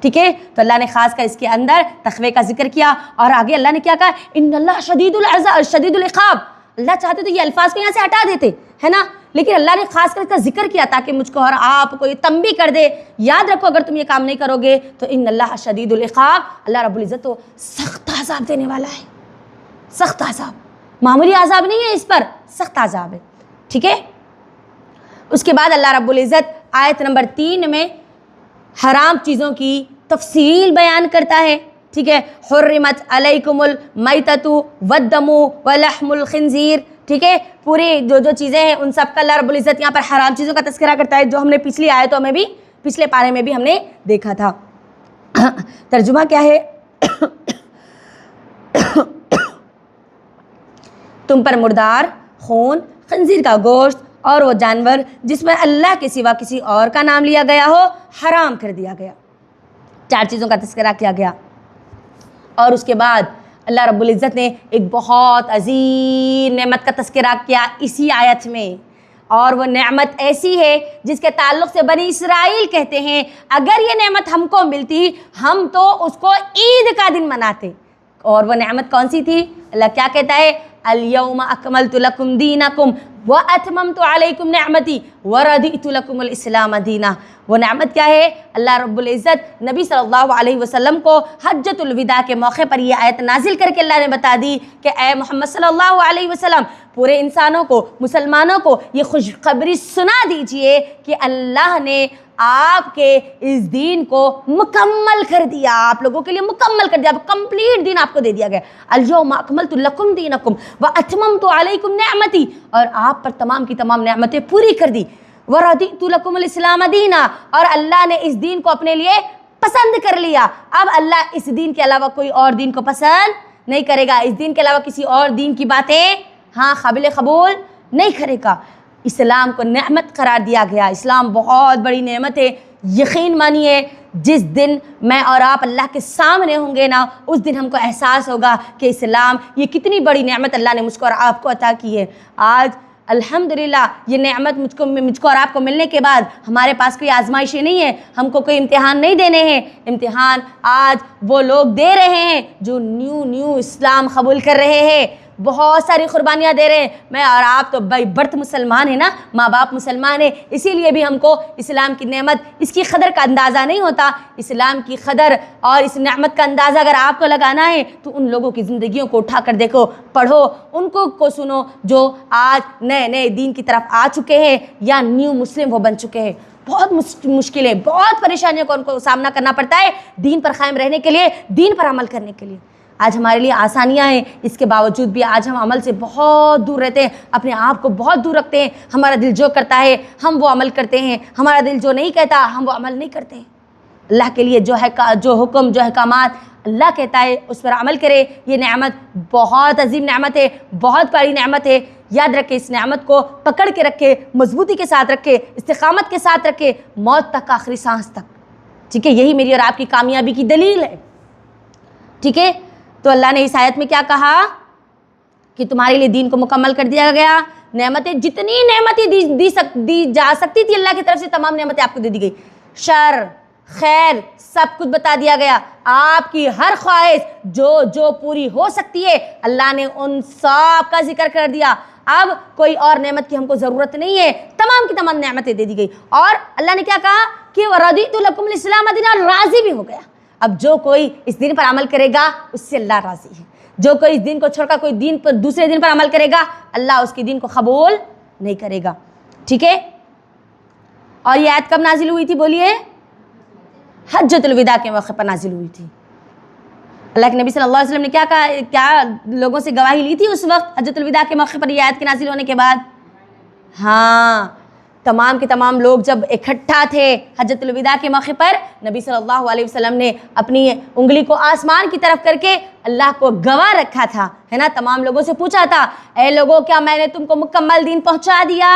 ٹھیک ہے. تو اللہ نے خاص کر اس کے اندر تقوی کا ذکر کیا, اور آگے اللہ نے کیا کہا, ان اللہ شدید العقاب. اللہ چاہتے تو یہ الفاظ کو یہاں سے ہٹا دیتے ہے نا, لیکن اللہ نے خاص کر اس کا ذکر کیا تاکہ مجھ کو اور آپ کو یہ تنبیہ کر دے. یاد رکھو اگر تم یہ کام نہیں کرو گے تو ان اللہ شدید العقاب, اللہ رب العزت تو سخت عذاب دینے والا ہے. سخت عذاب, معمولی عذاب نہیں ہے, اس پر سخت عذاب ہے. ٹھیک ہے. اس کے بعد اللہ رب العزت آیت نمبر 3 میں حرام چیزوں کی تفصیل بیان کرتا ہے. ٹھیک ہے. حرمت علیکم المیتۃ والدم ولحم الخنزیر. ٹھیک ہے. پوری جو چیزیں ہیں ان سب کا اللہ رب العزت یہاں پر حرام چیزوں کا تذکرہ کرتا ہے, جو ہم نے پچھلی آیتوں میں بھی, پچھلے پارے میں بھی ہم نے دیکھا تھا. ترجمہ کیا ہے, تم پر مردار, خون, خنزیر کا گوشت اور وہ جانور جس میں اللہ کے سوا کسی اور کا نام لیا گیا ہو, حرام کر دیا گیا. 4 چیزوں کا تذکرہ کیا گیا. اور اس کے بعد اللہ رب العزت نے ایک بہت عظیم نعمت کا تذکرہ کیا اسی آیت میں, اور وہ نعمت ایسی ہے جس کے تعلق سے بنی اسرائیل کہتے ہیں اگر یہ نعمت ہم کو ملتی ہم تو اس کو عید کا دن مناتے. اور وہ نعمت کون سی تھی؟ اللہ کیا کہتا ہے, الیوم اکملت لکم دینکم واتممت علیکم نعمتی ورضیت لکم الاسلام دینا. وہ نعمت کیا ہے؟ اللہ رب العزت نبی صلی اللہ علیہ وسلم کو حجۃ الوداع کے موقع پر یہ آیت نازل کر کے اللہ نے بتا دی کہ اے محمد صلی اللہ علیہ وسلم, پورے انسانوں کو, مسلمانوں کو یہ خوشخبری سنا دیجئے کہ اللہ نے آپ کے اس دین کو مکمل کر دیا، آپ لوگوں کے لیے مکمل کر دیا، کمپلیٹ دین آپ کو دے دیا گیا۔ الیوم اکملت لکم دینکم واتممت علیکم نعمتی، اور آپ پر تمام کی تمام نعمتیں پوری کر دی۔ ورضیت لکم الاسلام دینا، اور اللہ نے اس دین کو اپنے لیے پسند کر لیا۔ اب اللہ اس دین کے علاوہ کوئی اور دین کو پسند نہیں کرے گا، اس دین کے علاوہ کسی اور دین کی باتیں قابل قبول نہیں کرے گا۔ اسلام کو نعمت قرار دیا گیا۔ اسلام بہت بڑی نعمت ہے، یقین مانیے جس دن میں اور آپ اللہ کے سامنے ہوں گے نا، اس دن ہم کو احساس ہوگا کہ اسلام یہ کتنی بڑی نعمت اللہ نے مجھ کو اور آپ کو عطا کی ہے۔ آج الحمدللہ یہ نعمت مجھ کو اور آپ کو ملنے کے بعد ہمارے پاس کوئی آزمائشیں نہیں ہے، ہم کو کوئی امتحان نہیں دینے ہیں۔ امتحان آج وہ لوگ دے رہے ہیں جو نیو اسلام قبول کر رہے ہیں، بہت ساری قربانیاں دے رہے ہیں۔ میں اور آپ تو بائی برتھ مسلمان ہیں نا، ماں باپ مسلمان ہیں، اسی لیے بھی ہم کو اسلام کی نعمت، اس کی قدر کا اندازہ نہیں ہوتا۔ اسلام کی قدر اور اس نعمت کا اندازہ اگر آپ کو لگانا ہے تو ان لوگوں کی زندگیوں کو اٹھا کر دیکھو، پڑھو، ان کو سنو جو آج نئے دین کی طرف آ چکے ہیں یا نیو مسلم وہ بن چکے ہیں۔ بہت مشکلیں، بہت پریشانیوں کو ان کو سامنا کرنا پڑتا ہے دین پر قائم رہنے کے لیے، دین پر عمل کرنے کے لیے۔ آج ہمارے لیے آسانیاں ہیں، اس کے باوجود بھی آج ہم عمل سے بہت دور رہتے ہیں، اپنے آپ کو بہت دور رکھتے ہیں۔ ہمارا دل جو کرتا ہے ہم وہ عمل کرتے ہیں، ہمارا دل جو نہیں کہتا ہم وہ عمل نہیں کرتے ہیں۔ اللہ کے لیے جو حکم، جو احکامات اللہ کہتا ہے اس پر عمل کرے۔ یہ نعمت بہت عظیم نعمت ہے، بہت بڑی نعمت ہے۔ یاد رکھے، اس نعمت کو پکڑ کے رکھے، مضبوطی کے ساتھ رکھے، استقامت کے ساتھ رکھے، موت تک، آخری سانس تک۔ ٹھیک ہے، یہی میری اور آپ کی کامیابی کی دلیل ہے۔ ٹھیک ہے، تو اللہ نے اس آیت میں کیا کہا کہ تمہارے لیے دین کو مکمل کر دیا گیا۔ نعمتیں، جتنی نعمتیں دی جا سکتی تھی اللہ کی طرف سے، تمام نعمتیں آپ کو دے دی گئی۔ شر، خیر، سب کچھ بتا دیا گیا۔ آپ کی ہر خواہش جو پوری ہو سکتی ہے اللہ نے ان سب کا ذکر کر دیا۔ اب کوئی اور نعمت کی ہم کو ضرورت نہیں ہے، تمام کی تمام نعمتیں دے دی گئی۔ اور اللہ نے کیا کہا کہ وَرَضِيتُ لَكُمُ الْإِسْلَامَ دِينًا، راضی بھی ہو گیا۔ اب جو کوئی اس دین پر عمل کرے گا اس سے اللہ راضی ہے۔ جو کوئی اس دین کو چھوڑ کر کوئی دین پر، دوسرے دین پر عمل کرے گا، اللہ اس کے دین کو قبول نہیں کرے گا۔ ٹھیک ہے، اور یہ آیت کب نازل ہوئی تھی بولیے؟ حجۃ الوداع کے موقع پر نازل ہوئی تھی۔ اللہ کے نبی صلی اللہ علیہ وسلم نے کیا کہا، کیا لوگوں سے گواہی لی تھی اس وقت حجۃ الوداع کے موقع پر یہ آیت کے نازل ہونے کے بعد؟ تمام کے تمام لوگ جب اکٹھا تھے حجۃ الوداع کے موقع پر، نبی صلی اللہ علیہ وسلم نے اپنی انگلی کو آسمان کی طرف کر کے اللہ کو گواہ رکھا تھا، ہے نا۔ تمام لوگوں سے پوچھا تھا، اے لوگوں کیا میں نے تم کو مکمل دین پہنچا دیا؟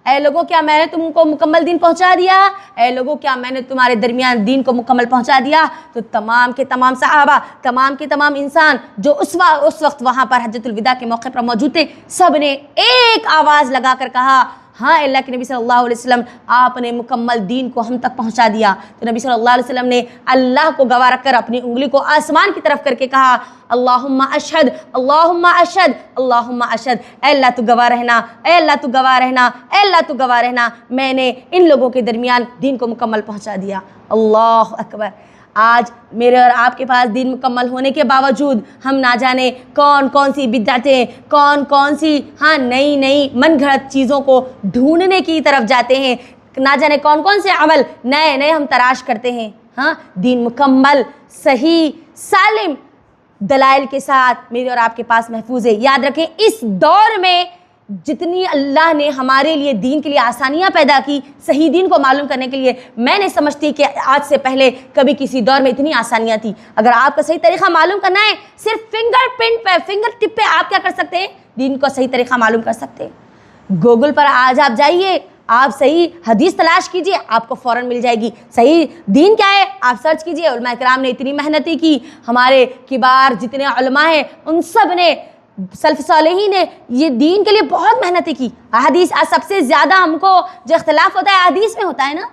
اے لوگوں کیا میں نے تم کو مکمل دین پہنچا دیا؟ اے لوگوں کیا میں نے تمہارے درمیان دین کو مکمل پہنچا دیا؟ تو تمام کے تمام صحابہ، تمام کے تمام انسان جو اس وقت وہاں پر حجۃ الوداع کے موقع پر موجود تھے، سب نے ایک آواز لگا کر کہا، ہاں اللہ کے نبی صلی اللہ علیہ وسلم آپ نے مکمل دین کو ہم تک پہنچا دیا۔ تو نبی صلی اللہ علیہ وسلم نے اللہ کو گواہ رکھ کر اپنی انگلی کو آسمان کی طرف کر کے کہا، اللہم اشہد، اللہم اشہد، اللہم اشہد، اے اللہ تو گواہ رہنا، اے اللہ تو گواہ رہنا، اے اللہ تو گواہ رہنا، میں نے ان لوگوں کے درمیان دین کو مکمل پہنچا دیا۔ اللہ اکبر۔ آج میرے اور آپ کے پاس دین مکمل ہونے کے باوجود ہم نہ جانے کون سی بدعتیں، کون سی نئی من گھڑت چیزوں کو ڈھونڈنے کی طرف جاتے ہیں، نہ جانے کون سے عمل نئے ہم تلاش کرتے ہیں۔ دین مکمل، صحیح، سالم دلائل کے ساتھ میرے اور آپ کے پاس محفوظ ہے۔ یاد رکھیں، اس دور میں جتنی اللہ نے ہمارے لیے دین کے لیے آسانیاں پیدا کی صحیح دین کو معلوم کرنے کے لیے، میں نہیں سمجھتی کہ آج سے پہلے کبھی کسی دور میں اتنی آسانیاں تھیں۔ اگر آپ کا صحیح طریقہ معلوم کرنا ہے، صرف فنگر ٹپ پہ آپ کیا کر سکتے ہیں؟ دین کو صحیح طریقہ معلوم کر سکتے ہیں۔ گوگل پر آج آپ جائیے، آپ صحیح حدیث تلاش کیجئے، آپ کو فوراً مل جائے گی۔ صحیح دین کیا ہے آپ سرچ کیجئے۔ علماء کرام نے اتنی محنتیں کی، ہمارے کبار جتنے علماء ہیں ان سب نے، سلف صالحین نے یہ دین کے لیے بہت محنتیں کی۔ احادیث، سب سے زیادہ ہم کو جو اختلاف ہوتا ہے احادیث میں ہوتا ہے نا،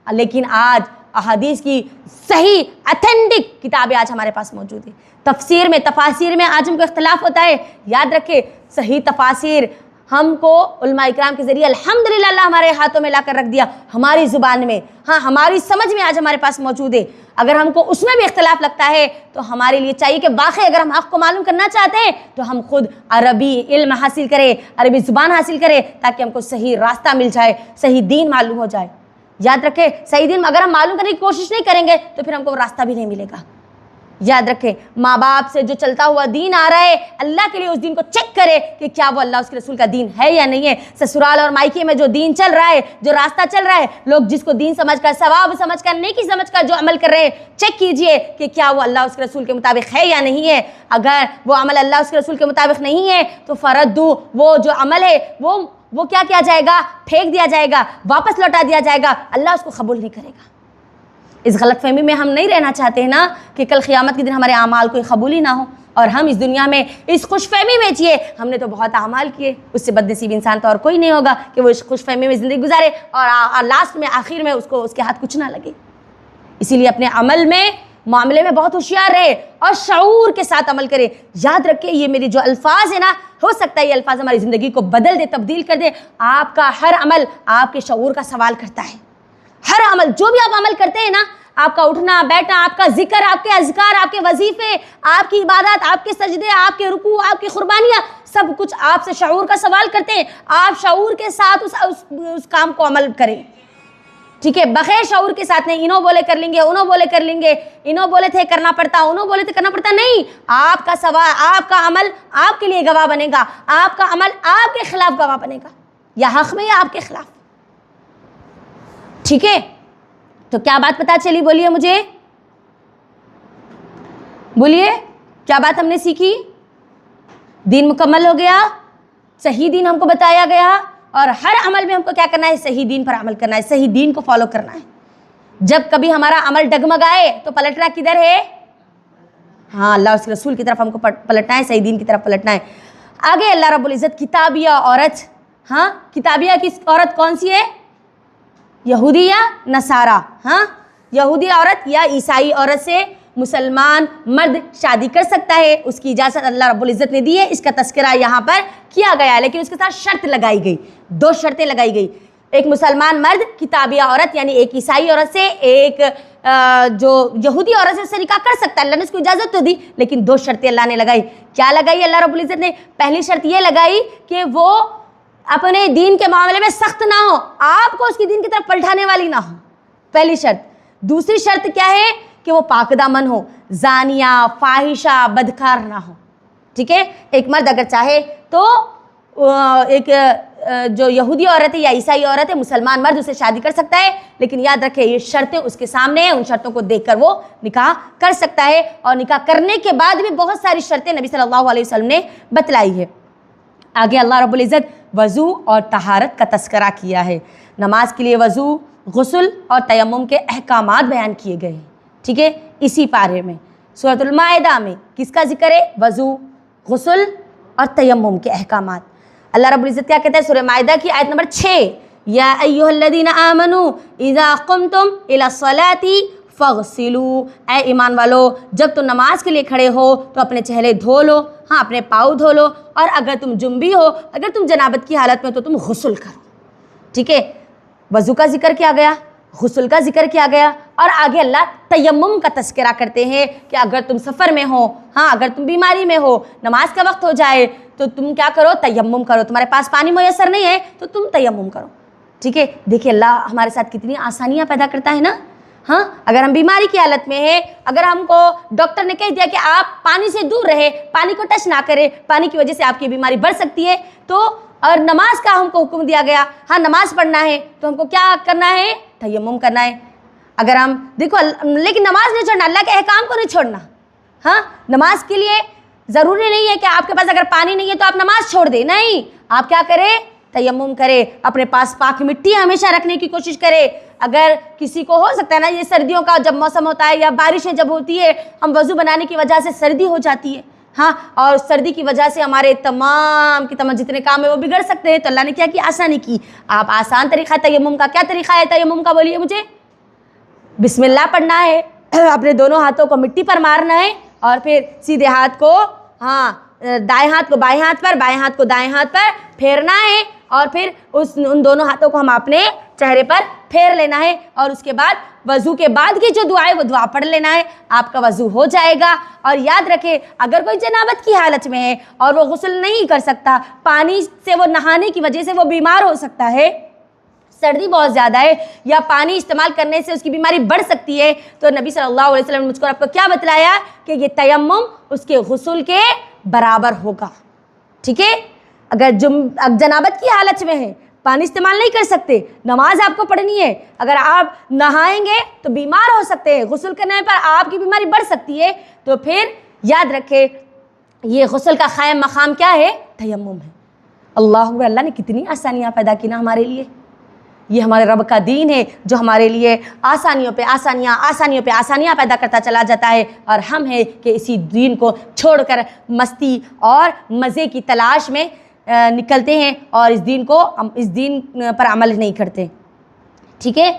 لیکن آج احادیث کی صحیح اتھینٹک کتابیں آج ہمارے پاس موجود ہیں۔ تفسیر میں، تفاسیر میں آج ہم کو اختلاف ہوتا ہے، یاد رکھے صحیح تفاسیر ہم کو علماء اکرام کے ذریعے الحمدللہ اللہ ہمارے ہاتھوں میں لا کر رکھ دیا، ہماری زبان میں، ہماری سمجھ میں آج ہمارے پاس موجود ہے۔ اگر ہم کو اس میں بھی اختلاف لگتا ہے تو ہمارے لیے چاہیے کہ واقعی اگر ہم حق کو معلوم کرنا چاہتے ہیں تو ہم خود عربی علم حاصل کریں، عربی زبان حاصل کریں، تاکہ ہم کو صحیح راستہ مل جائے، صحیح دین معلوم ہو جائے۔ یاد رکھیں صحیح دین اگر ہم معلوم کرنے کی کوشش نہیں کریں گے تو پھر ہم کو وہ راستہ بھی نہیں ملے گا. یاد رکھیں ماں باپ سے جو چلتا ہوا دین آ رہا ہے اللہ کے لیے اس دین کو چیک کرے کہ کیا وہ اللہ اس کے رسول کا دین ہے یا نہیں ہے. سسرال اور مائکے میں جو دین چل رہا ہے, جو راستہ چل رہا ہے, لوگ جس کو دین سمجھ کر, ثواب سمجھ کر, نیکی سمجھ کر جو عمل کر رہے ہیں, چیک کیجئے کہ کیا وہ اللہ اس کے رسول کے مطابق ہے یا نہیں ہے. اگر وہ عمل اللہ اس کے رسول کے مطابق نہیں ہے تو فردو, وہ جو عمل ہے وہ کیا جائے گا, پھینک دیا جائے گا, واپس لوٹا دیا جائے گا. اللہ اس کو قبول نہیں کرے گا. اس غلط فہمی میں ہم نہیں رہنا چاہتے ہیں نا کہ کل قیامت کے دن ہمارے اعمال کوئی قبول ہی نہ ہو اور ہم اس دنیا میں اس خوش فہمی میں جیے ہم نے تو بہت اعمال کیے. اس سے بد نصیب انسان تو اور کوئی نہیں ہوگا کہ وہ اس خوش فہمی میں زندگی گزارے اور لاسٹ میں آخر میں اس کے ہاتھ کچھ نہ لگے. اسی لیے اپنے عمل میں, معاملے میں بہت ہوشیار رہے اور شعور کے ساتھ عمل کرے. یاد رکھیں یہ میری جو الفاظ ہیں نا, ہو سکتا ہے یہ الفاظ ہماری زندگی کو بدل دے, تبدیل کر دے. آپ کا ہر عمل آپ کے شعور کا سوال کرتا ہے. ہر عمل جو بھی آپ عمل کرتے ہیں نا, آپ کا اٹھنا بیٹھنا, آپ کا ذکر, آپ کے اذکار, آپ کے وظیفے, آپ کی عبادات, آپ کے سجدے, آپ کے رکوع, آپ کی قربانیاں, سب کچھ آپ سے شعور کا سوال کرتے ہیں. آپ شعور کے ساتھ اس کام کو عمل کریں. ٹھیک ہے, بغیر شعور کے ساتھ نہیں. انہوں بولے کر لیں گے, انہوں بولے کر لیں گے, انہوں بولے تھے کرنا پڑتا, انہوں بولے تھے کرنا پڑتا, نہیں. آپ کا سوال, آپ کا عمل آپ کے لیے گواہ بنے گا. آپ کا عمل آپ کے خلاف گواہ بنے گا, یا حق میں یا آپ کے خلاف. ٹھیک ہے, تو کیا بات پتا چلی؟ بولیے مجھے, بولیے کیا بات ہم نے سیکھی؟ دین مکمل ہو گیا, صحیح دین ہم کو بتایا گیا اور ہر عمل میں ہم کو کیا کرنا ہے؟ صحیح دین پر عمل کرنا ہے, صحیح دین کو فالو کرنا ہے. جب کبھی ہمارا عمل ڈگمگائے تو پلٹنا کدھر ہے؟ ہاں, اللہ اس کے رسول کی طرف ہم کو پلٹنا ہے, صحیح دین کی طرف پلٹنا ہے. آگے اللہ رب العزت کتابیہ عورت, ہاں کتابیہ کی عورت کون سی ہے؟ یہودی یا نصارہ. ہاں, یہودی عورت یا عیسائی عورت سے مسلمان مرد شادی کر سکتا ہے, اس کی اجازت اللہ رب العزت نے دی ہے. اس کا تذکرہ یہاں پر کیا گیا, لیکن اس کے ساتھ شرط لگائی گئی, 2 شرطیں لگائی گئی. ایک مسلمان مرد کتابیہ عورت یعنی ایک عیسائی عورت سے, ایک جو یہودی عورت سے اس سے نکاح کر سکتا ہے. اللہ نے اس کو اجازت تو دی, لیکن 2 شرطیں اللہ نے لگائی. کیا لگائی اللہ رب العزت نے؟ پہلی شرط یہ لگائی کہ وہ اپنے دین کے معاملے میں سخت نہ ہو, آپ کو اس کی دین کی طرف پلٹانے والی نہ ہو, پہلی شرط. دوسری شرط کیا ہے؟ کہ وہ پاک دامن ہو, زانیہ, فاحشہ, بدکار نہ ہو. ٹھیک ہے, ایک مرد اگر چاہے تو ایک جو یہودی عورت ہے یا عیسائی عورت ہے, مسلمان مرد اسے شادی کر سکتا ہے, لیکن یاد رکھے یہ شرطیں اس کے سامنے ہیں, ان شرطوں کو دیکھ کر وہ نکاح کر سکتا ہے. اور نکاح کرنے کے بعد بھی بہت ساری شرطیں نبی صلی اللہ علیہ وسلم نے بتلائی ہے. آگے اللہ رب العزت وضو اور طہارت کا تذکرہ کیا ہے. نماز کے لیے وضو, غسل اور تیمم کے احکامات بیان کیے گئے ہیں. ٹھیک ہے, اسی پارے میں سورۃ المائدہ میں کس کا ذکر ہے؟ وضو, غسل اور تیمم کے احکامات. اللہ رب العزت کیا کہتا ہے سورہ مائدہ کی آیت نمبر 6, یا ایھا الذین آمنوا اذا قمتم الی الصلاۃ فاغسلوا, اے ایمان والو جب تم نماز کے لیے کھڑے ہو تو اپنے چہرے دھو لو, ہاں اپنے پاؤں دھو لو, اور اگر تم جنبی ہو, اگر تم جنابت کی حالت میں تو تم غسل کرو. ٹھیک ہے, وضو کا ذکر کیا گیا, غسل کا ذکر کیا گیا, اور آگے اللہ تیمم کا تذکرہ کرتے ہیں کہ اگر تم سفر میں ہو, ہاں اگر تم بیماری میں ہو, نماز کا وقت ہو جائے تو تم کیا کرو؟ تیمم کرو. تمہارے پاس پانی میسر نہیں ہے تو تم تیمم کرو. ٹھیک ہے, دیکھیے اللہ ہمارے ساتھ کتنی آسانیاں پیدا کرتا ہے نا. ہاں, اگر ہم بیماری کی حالت میں ہیں, اگر ہم کو ڈاکٹر نے کہہ دیا کہ آپ پانی سے دور رہے, پانی کو ٹچ نہ کرے, پانی کی وجہ سے آپ کی بیماری بڑھ سکتی ہے, تو اور نماز کا ہم کو حکم دیا گیا, ہاں نماز پڑھنا ہے تو ہم کو کیا کرنا ہے؟ تیمم کرنا ہے. اگر ہم دیکھو, لیکن نماز نہیں چھوڑنا, اللہ کے احکام کو نہیں چھوڑنا. ہاں, نماز کے لیے ضروری نہیں ہے کہ آپ کے پاس اگر پانی نہیں ہے تو آپ نماز چھوڑ دیں, نہیں, آپ کیا کریں؟ تیمم کرے, اپنے پاس پاک مٹی ہمیشہ رکھنے کی کوشش کرے. اگر کسی کو ہو سکتا ہے نا, یہ سردیوں کا جب موسم ہوتا ہے یا بارشیں جب ہوتی ہے, ہم وضو بنانے کی وجہ سے سردی ہو جاتی ہے, ہاں, اور سردی کی وجہ سے ہمارے تمام جتنے کام ہیں وہ بگڑ سکتے ہیں. تو اللہ نے کیا کی؟ آسانی کی. آپ آسان طریقہ تیمم کا, کیا طریقہ ہے تیمم کا بولیے مجھے؟ بسم اللہ پڑھنا ہے, اپنے دونوں ہاتھوں کو مٹی پر مارنا ہے, اور پھر سیدھے ہاتھ کو, ہاں دائیں ہاتھ کو بائیں ہاتھ پر, بائیں ہاتھ کو دائیں ہاتھ پر پھیرنا ہے, اور پھر ان دونوں ہاتھوں کو ہم اپنے چہرے پر پھیر لینا ہے, اور اس کے بعد وضو کے بعد کی جو دعا ہے وہ دعا پڑھ لینا ہے. آپ کا وضو ہو جائے گا. اور یاد رکھیں اگر کوئی جنابت کی حالت میں ہے اور وہ غسل نہیں کر سکتا, پانی سے وہ نہانے کی وجہ سے وہ بیمار ہو سکتا ہے, سردی بہت زیادہ ہے یا پانی استعمال کرنے سے اس کی بیماری بڑھ سکتی ہے، تو نبی صلی اللہ علیہ وسلم نے مجھ کو آپ کو کیا بتلایا کہ یہ تیمم اس کے غسل کے برابر ہوگا، ٹھیک ہے۔ اگر جنابت کی حالت میں ہے، پانی استعمال نہیں کر سکتے، نماز آپ کو پڑھنی ہے، اگر آپ نہائیں گے تو بیمار ہو سکتے ہیں، غسل کرنے پر آپ کی بیماری بڑھ سکتی ہے، تو پھر یاد رکھے یہ غسل کا قائم مقام کیا ہے؟ تیمم ہے۔ اللہ اکبر، اللہ نے کتنی آسانیاں پیدا کی نا ہمارے لیے، یہ ہمارے رب کا دین ہے جو ہمارے لیے آسانیوں پہ آسانیاں پیدا کرتا چلا جاتا ہے، اور ہم ہیں کہ اسی دین کو چھوڑ کر مستی اور مزے کی تلاش میں نکلتے ہیں اور اس دین پر عمل نہیں کرتے، ٹھیک ہے۔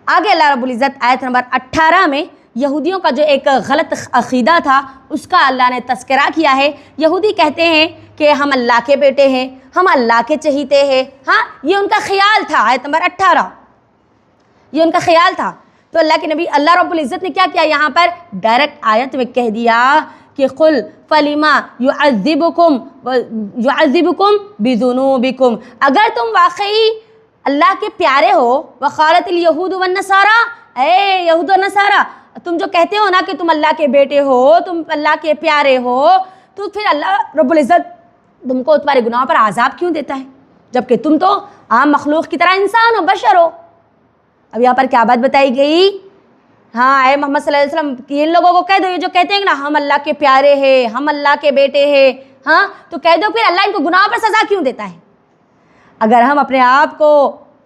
آگے اللہ رب العزت آیت نمبر 18 میں یہودیوں کا جو ایک غلط عقیدہ تھا اس کا اللہ نے تذکرہ کیا ہے۔ یہودی کہتے ہیں کہ ہم اللہ کے بیٹے ہیں، ہم اللہ کے چہیتے ہیں، ہاں یہ ان کا خیال تھا، آیت نمبر 18 یہ ان کا خیال تھا۔ تو اللہ کے نبی اللہ رب العزت نے کیا کیا یہاں پر ڈائریکٹ آیت میں کہہ دیا کہ قل فلما يعذبكم بذنوبكم، اگر تم واقعی اللہ کے پیارے ہو، وقالت اليہود والنصارى، اے یہود و نصارہ تم جو کہتے ہو نا کہ تم اللہ کے بیٹے ہو، تم اللہ کے پیارے ہو، تو پھر اللہ رب العزت تم کو تمہارے گناہوں پر عذاب کیوں دیتا ہے جبکہ تم تو عام مخلوق کی طرح انسان ہو، بشر ہو۔ اب یہاں پر کیا بات بتائی گئی؟ ہاں اے محمد صلی اللہ علیہ وسلم ان لوگوں کو کہہ دو، یہ جو کہتے ہیں نا ہم اللہ کے پیارے ہیں، ہم اللہ کے بیٹے ہیں، ہاں تو کہہ دو پھر اللہ ان کو گناہوں پر سزا کیوں دیتا ہے؟ اگر ہم اپنے آپ کو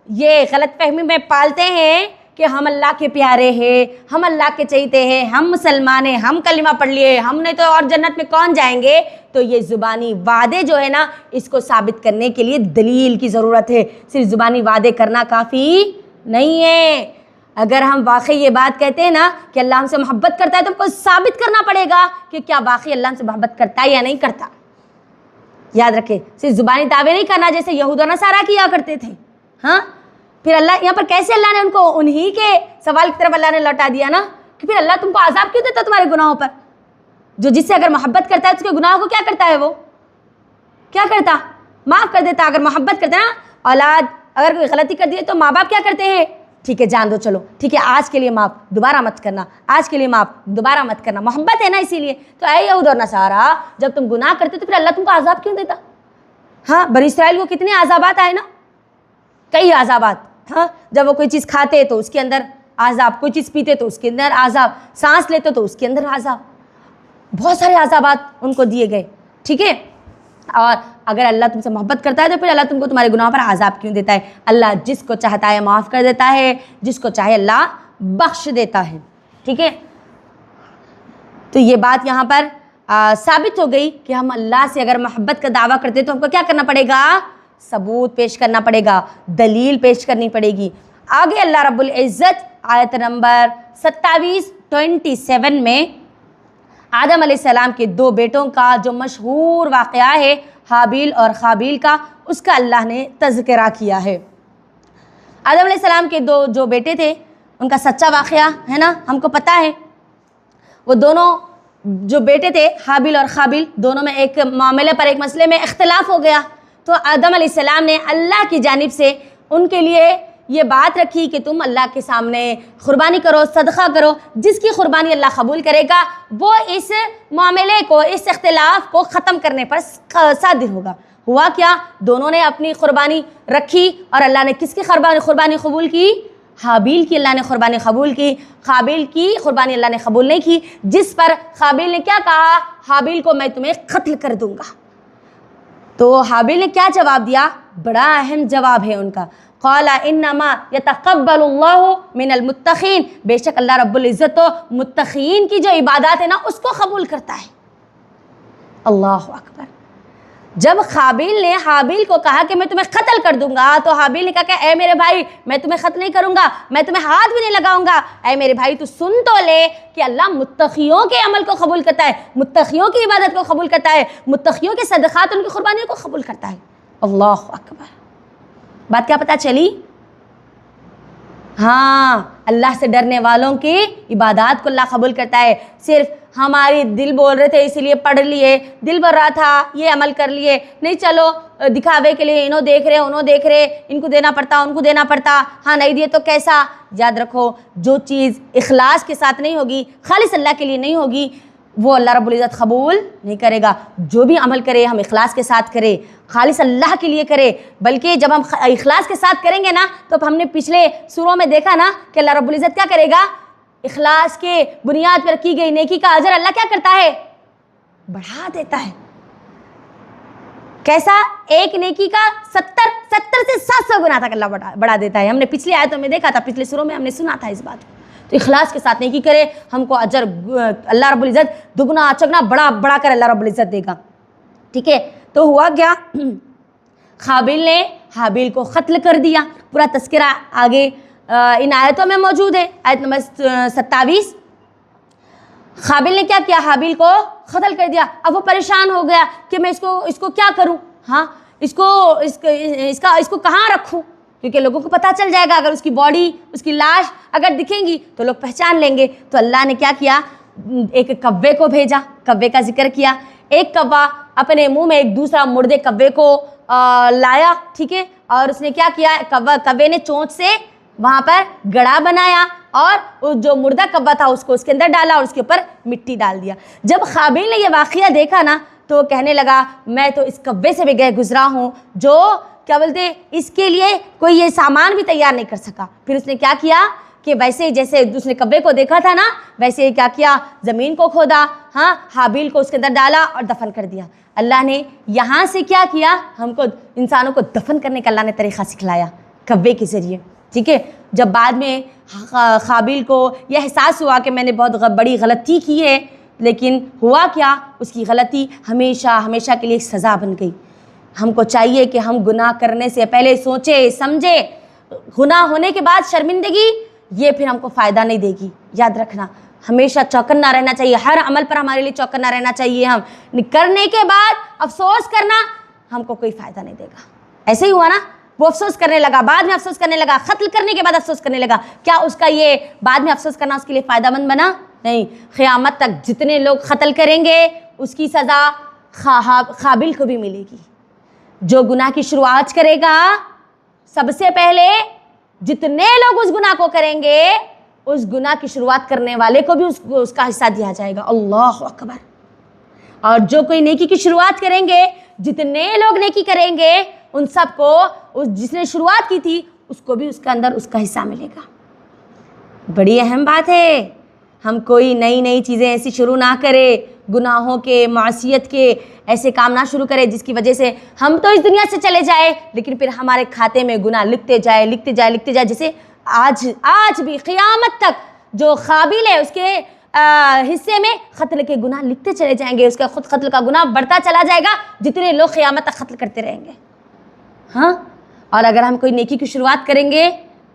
یہ غلط فہمی میں پالتے ہیں کہ ہم اللہ کے پیارے ہیں، ہم اللہ کے چہیتے ہیں، ہم مسلمان ہیں، ہم کلمہ پڑھ لیے، ہم نے تو اور جنت میں کون جائیں گے، تو یہ زبانی وعدے جو ہے نا اس کو ثابت کرنے کے لیے دلیل کی ضرورت ہے، صرف زبانی وعدے کرنا کافی نہیں ہے۔ اگر ہم واقعی یہ بات کہتے ہیں نا کہ اللہ ہم سے محبت کرتا ہے تو ہم کو ثابت کرنا پڑے گا کہ کیا واقعی اللہ ہم سے محبت کرتا ہے یا نہیں کرتا۔ یاد رکھیں صرف زبانی دعوے نہیں کرنا جیسے یہود و نصارہ کیا کرتے تھے، ہاں پھر اللہ یہاں پر کیسے اللہ نے ان کو انہی کے سوال کی طرف اللہ نے لوٹا دیا نا کہ پھر اللہ تم کو عذاب کیوں دیتا تمہارے گناہوں پر؟ جو جس سے اگر محبت کرتا ہے اس کے گناہوں کو کیا کرتا ہے، وہ کیا کرتا؟ معاف کر دیتا۔ اگر محبت کرتا ہے نا اولاد اگر کوئی غلطی کر دی تو ماں باپ کیا کرتے ہیں؟ ٹھیک ہے جان دو، چلو ٹھیک ہے آج کے لیے معاف، دوبارہ مت کرنا، آج کے لیے معاف، دوبارہ مت کرنا، محبت ہے نا اسی لیے۔ تو اے یہود اور نصارہ جب تم گناہ کرتے تو پھر اللہ تم کو عذاب کیوں دیتا؟ ہاں بنی اسرائیل کو کتنے عذابات آئے نا، کئی عذابات، ہاں جب وہ کوئی چیز کھاتے تو اس کے اندر عذاب، کوئی چیز پیتے تو اس کے اندر عذاب، سانس لیتے تو اس کے اندر عذاب، بہت سارے عذابات ان کو دیے گئے، ٹھیک ہے۔ اور اگر اللہ تم سے محبت کرتا ہے تو پھر اللہ تم کو تمہارے گناہوں پر عذاب کیوں دیتا ہے؟ اللہ جس کو چاہتا ہے معاف کر دیتا ہے، جس کو چاہے اللہ بخش دیتا ہے، ٹھیک ہے۔ تو یہ بات یہاں پر ثابت ہو گئی کہ ہم اللہ سے اگر محبت کا دعویٰ کرتے تو ہم کو کیا کرنا پڑے گا؟ ثبوت پیش کرنا پڑے گا، دلیل پیش کرنی پڑے گی۔ آگے اللہ رب العزت آیت نمبر 27 میں آدم علیہ السلام کے دو بیٹوں کا جو مشہور واقعہ ہے حابیل اور قابیل کا، اس کا اللہ نے تذکرہ کیا ہے۔ آدم علیہ السلام کے دو جو بیٹے تھے ان کا سچا واقعہ ہے نا، ہم کو پتہ ہے۔ وہ دونوں جو بیٹے تھے حابیل اور قابیل، دونوں میں ایک معاملے پر، ایک مسئلے میں اختلاف ہو گیا، تو آدم علیہ السلام نے اللہ کی جانب سے ان کے لیے یہ بات رکھی کہ تم اللہ کے سامنے قربانی کرو، صدقہ کرو، جس کی قربانی اللہ قبول کرے گا وہ اس معاملے کو، اس اختلاف کو ختم کرنے پر صادر ہوگا۔ ہوا کیا؟ دونوں نے اپنی قربانی رکھی اور اللہ نے کس کی قربانی قبول کی؟ حابیل کی اللہ نے قربانی قبول کی۔ قابیل کی قربانی اللہ نے قبول نہیں کی، جس پر قابیل نے کیا کہا؟ حابیل کو میں تمہیں قتل کر دوں گا۔ تو حابیل نے کیا جواب دیا؟ بڑا اہم جواب ہے ان کا، قال انما يتقبل الله من المتقین، بے شک اللہ رب العزت تو متقین کی جو عبادات ہے نا اس کو قبول کرتا ہے۔ اللہ اکبر۔ جب قابیل نے حابیل کو کہا کہ میں تمہیں قتل کر دوں گا تو حابیل نے کہا کہ اے میرے بھائی میں تمہیں قتل نہیں کروں گا، میں تمہیں ہاتھ بھی نہیں لگاؤں گا، اے میرے بھائی تو سن تو لے کہ اللہ متقیوں کے عمل کو قبول کرتا ہے، متقیوں کی عبادت کو قبول کرتا ہے، متقیوں کے صدقات ان کی قربانیوں کو قبول کرتا ہے۔ اللہ اکبر۔ بات کیا پتہ چلی؟ ہاں اللہ سے ڈرنے والوں کی عبادات کو اللہ قبول کرتا ہے، صرف ہماری دل بول رہے تھے اسی لیے پڑھ لیے, دل بھر رہا تھا یہ عمل کر لیے, نہیں چلو دکھاوے کے لیے انہوں دیکھ رہے انہوں دیکھ رہے, ان کو دینا پڑتا ان کو دینا پڑتا, ہاں نہیں دیے تو کیسا. یاد رکھو جو چیز اخلاص کے ساتھ نہیں ہوگی, خالص اللہ کے لیے نہیں ہوگی, وہ اللہ رب العزت قبول نہیں کرے گا. جو بھی عمل کرے ہم اخلاص کے ساتھ کرے, خالص اللہ کے لیے کرے. بلکہ جب ہم اخلاص کے ساتھ کریں گے نا تو ہم نے پچھلے سوروں میں دیکھا نا کہ اللہ رب العزت کیا کرے گا, اخلاص کے بنیاد پر کی گئی نیکی کا اجر اللہ کیا کرتا ہے, بڑھا دیتا ہے. کیسا, ایک نیکی کا 70 سے 700 گنا تک اللہ بڑھا دیتا ہے. ہم نے پچھلی آیتوں میں دیکھا تھا, پچھلے سوروں میں ہم نے سنا تھا اس بات کو. تو اخلاص کے ساتھ نیکی کرے, ہم کو اجر اللہ رب العزت دگنا چگنا بڑا کر اللہ رب العزت دے گا. ٹھیک ہے, تو ہوا کیا, قابیل نے حابیل کو قتل کر دیا. پورا تذکرہ آگے ان آیتوں میں موجود ہے. آیت نمبر 27, قابیل نے کیا کیا, حابیل کو قتل کر دیا. اب وہ پریشان ہو گیا کہ میں اس کو کیا کروں, ہاں اس کو کہاں رکھوں, کیونکہ لوگوں کو پتہ چل جائے گا اگر اس کی باڈی, اس کی لاش اگر دکھیں گی تو لوگ پہچان لیں گے. تو اللہ نے کیا کیا, ایک کوے کو بھیجا, کوے کا ذکر کیا. ایک کوا اپنے منہ میں ایک دوسرا مردے کوے کو لایا, ٹھیک ہے, اور اس نے کیا کیا, کوے نے چونچ سے وہاں پر گڑھا بنایا اور جو مردہ کوا تھا اس کو اس کے اندر ڈالا اور اس کے اوپر مٹی ڈال دیا. جب قابیل نے یہ واقعہ دیکھا نا تو کہنے لگا میں تو اس کوے سے بھی گئے گزرا ہوں جو کیا بولتے اس کے لیے کوئی یہ سامان بھی تیار نہیں کر سکا. پھر اس نے کیا کیا کہ ویسے جیسے اس نے کوے کو دیکھا تھا نا ویسے کیا کیا, زمین کو کھودا, ہاں حابیل کو اس کے اندر ڈالا اور دفن کر دیا. اللہ نے یہاں سے کیا کیا, ہم کو انسانوں کو دفن کرنے کا اللہ نے طریقہ سکھلایا کوے کے ذریعے. ٹھیک ہے, جب بعد میں قابیل کو یہ احساس ہوا کہ میں نے بہت بڑی غلطی کی ہے, لیکن ہوا کیا, اس کی غلطی ہمیشہ کے لیے ایک سزا بن گئی. ہم کو چاہیے کہ ہم گناہ کرنے سے پہلے سوچے سمجھے, گناہ ہونے کے بعد شرمندگی یہ پھر ہم کو فائدہ نہیں دے گی. یاد رکھنا, ہمیشہ چوکنا رہنا چاہیے, ہر عمل پر ہمارے لیے چوکنا رہنا چاہیے. ہم کرنے کے بعد افسوس کرنا ہم کو کوئی فائدہ نہیں دے گا. ایسے ہی ہوا نا, وہ افسوس کرنے لگا, بعد میں افسوس کرنے لگا, قتل کرنے کے بعد افسوس کرنے لگا. کیا اس کا یہ بعد میں افسوس کرنا اس کے لیے فائدہ مند بنا؟ نہیں. قیامت تک جتنے لوگ قتل کریں گے اس کی سزا قابل کو بھی ملے گی. جو گناہ کی شروعات کرے گا سب سے پہلے جتنے لوگ اس گناہ کو کریں گے اس گناہ کی شروعات کرنے والے کو بھی اس کا حصہ دیا جائے گا. اللہ اکبر. اور جو کوئی نیکی کی شروعات کریں گے, جتنے لوگ نیکی کریں گے ان سب کو جس نے شروعات کی تھی اس کو بھی اس کے اندر اس کا حصہ ملے گا. بڑی اہم بات ہے. ہم کوئی نئی چیزیں ایسی شروع نہ کرے, گناہوں کے, معصیت کے ایسے کام نہ شروع کرے جس کی وجہ سے ہم تو اس دنیا سے چلے جائے لیکن پھر ہمارے کھاتے میں گناہ لکھتے جائے. جیسے آج بھی قیامت تک جو قابل ہے اس کے حصے میں قتل کے گناہ لکھتے چلے جائیں گے. اس کا خود قتل کا گناہ بڑھتا چلا جائے گا جتنے لوگ قیامت تک قتل کرتے رہیں گے. ہاں, اور اگر ہم کوئی نیکی کی شروعات کریں گے